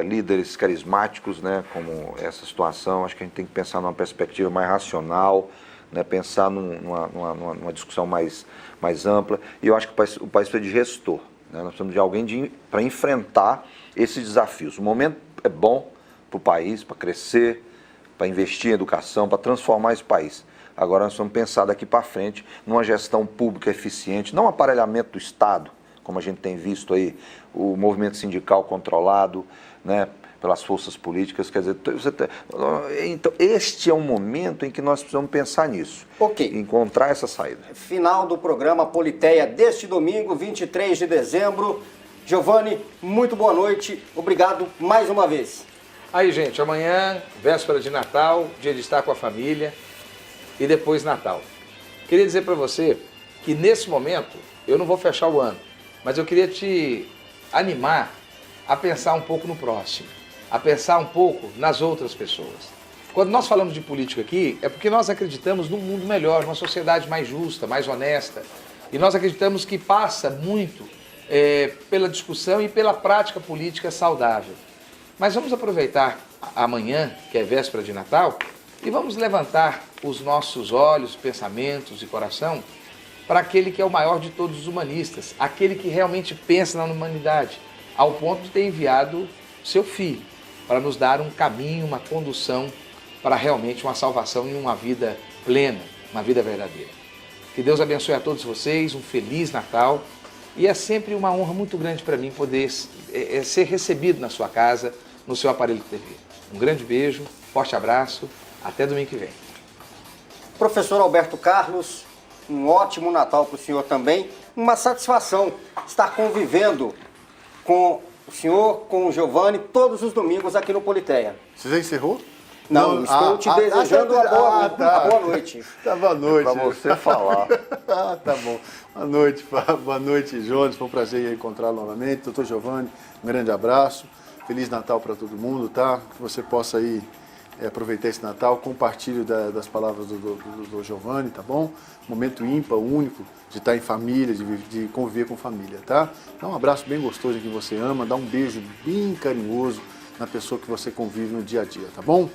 líderes carismáticos, né? Como essa situação. Acho que a gente tem que pensar numa perspectiva mais racional, né? Pensar numa discussão mais ampla. E eu acho que o país precisa de gestor, né? Nós precisamos de alguém para enfrentar esses desafios. O momento é bom para o país, para crescer, para investir em educação, para transformar esse país. Agora nós vamos pensar daqui para frente numa gestão pública eficiente, não aparelhamento do Estado, como a gente tem visto aí, o movimento sindical controlado, né, pelas forças políticas, quer dizer, então este é um momento em que nós precisamos pensar nisso, encontrar essa saída. Final do programa Politeia deste domingo, 23 de dezembro. Giovanni, muito boa noite, obrigado mais uma vez. Aí, gente, amanhã, véspera de Natal, dia de estar com a família e depois Natal. Queria dizer para você que nesse momento eu não vou fechar o ano, mas eu queria te animar a pensar um pouco no próximo, a pensar um pouco nas outras pessoas. Quando nós falamos de política aqui, é porque nós acreditamos num mundo melhor, numa sociedade mais justa, mais honesta, e nós acreditamos que passa muito pela discussão e pela prática política saudável. Mas vamos aproveitar amanhã, que é véspera de Natal, e vamos levantar os nossos olhos, pensamentos e coração para aquele que é o maior de todos os humanistas, aquele que realmente pensa na humanidade, ao ponto de ter enviado seu filho para nos dar um caminho, uma condução para realmente uma salvação e uma vida plena, uma vida verdadeira. Que Deus abençoe a todos vocês, um Feliz Natal, e é sempre uma honra muito grande para mim poder ser recebido na sua casa, no seu aparelho de TV. Um grande beijo, forte abraço, até domingo que vem. Professor Alberto Carlos, um ótimo Natal para o senhor também. Uma satisfação estar convivendo com o senhor, com o Giovanni, todos os domingos aqui no Politeia. Você já encerrou? Não, estou te desejando uma boa noite. Tá, boa noite. Para você falar. Tá bom. Boa noite, Jones. Foi um prazer encontrá-lo novamente. Doutor Giovanni, um grande abraço. Feliz Natal para todo mundo, tá? Que você possa aí aproveitar esse Natal, compartilhe das palavras do Giovanni, tá bom? Momento ímpar, único, de estar em família, de conviver com família, tá? Dá um abraço bem gostoso em quem você ama, dá um beijo bem carinhoso na pessoa que você convive no dia a dia, tá bom?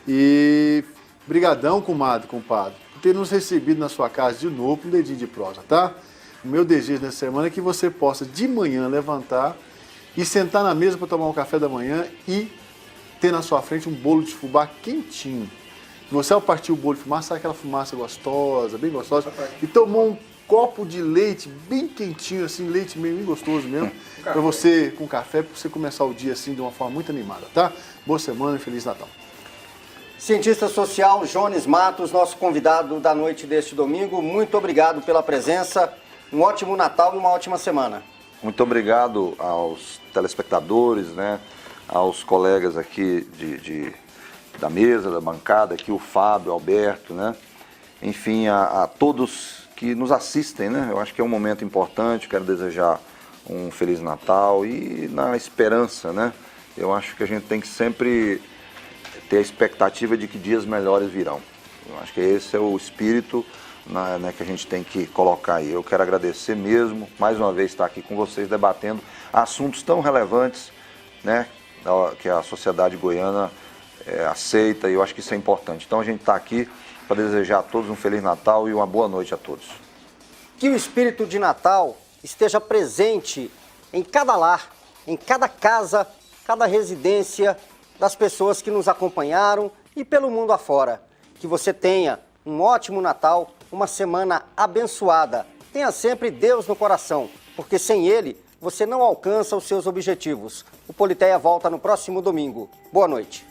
E brigadão, compadre, por ter nos recebido na sua casa de novo com um dedinho de prosa, tá? O meu desejo nessa semana é que você possa de manhã levantar e sentar na mesa para tomar um café da manhã e ter na sua frente um bolo de fubá quentinho. Você, ao partir o bolo de fumaça, sabe aquela fumaça gostosa, bem gostosa, e tomou um copo de leite bem quentinho, assim, leite meio bem gostoso mesmo, para você, com café, para você começar o dia assim de uma forma muito animada, tá? Boa semana e Feliz Natal. Cientista social Jones Matos, nosso convidado da noite deste domingo, muito obrigado pela presença, um ótimo Natal e uma ótima semana. Muito obrigado aos telespectadores, né, aos colegas aqui da mesa, da bancada, aqui o Fábio, o Alberto, né, enfim, a todos que nos assistem, né, eu acho que é um momento importante, quero desejar um Feliz Natal e na esperança, né, eu acho que a gente tem que sempre ter a expectativa de que dias melhores virão. Eu acho que esse é o espírito, né, que a gente tem que colocar aí. Eu quero agradecer mesmo, mais uma vez, estar aqui com vocês debatendo assuntos tão relevantes, né, que a sociedade goiana aceita, e eu acho que isso é importante. Então a gente está aqui para desejar a todos um Feliz Natal e uma boa noite a todos. Que o espírito de Natal esteja presente em cada lar, em cada casa, cada residência das pessoas que nos acompanharam e pelo mundo afora. Que você tenha um ótimo Natal, uma semana abençoada. Tenha sempre Deus no coração, porque sem Ele você não alcança os seus objetivos. O Politeia volta no próximo domingo. Boa noite.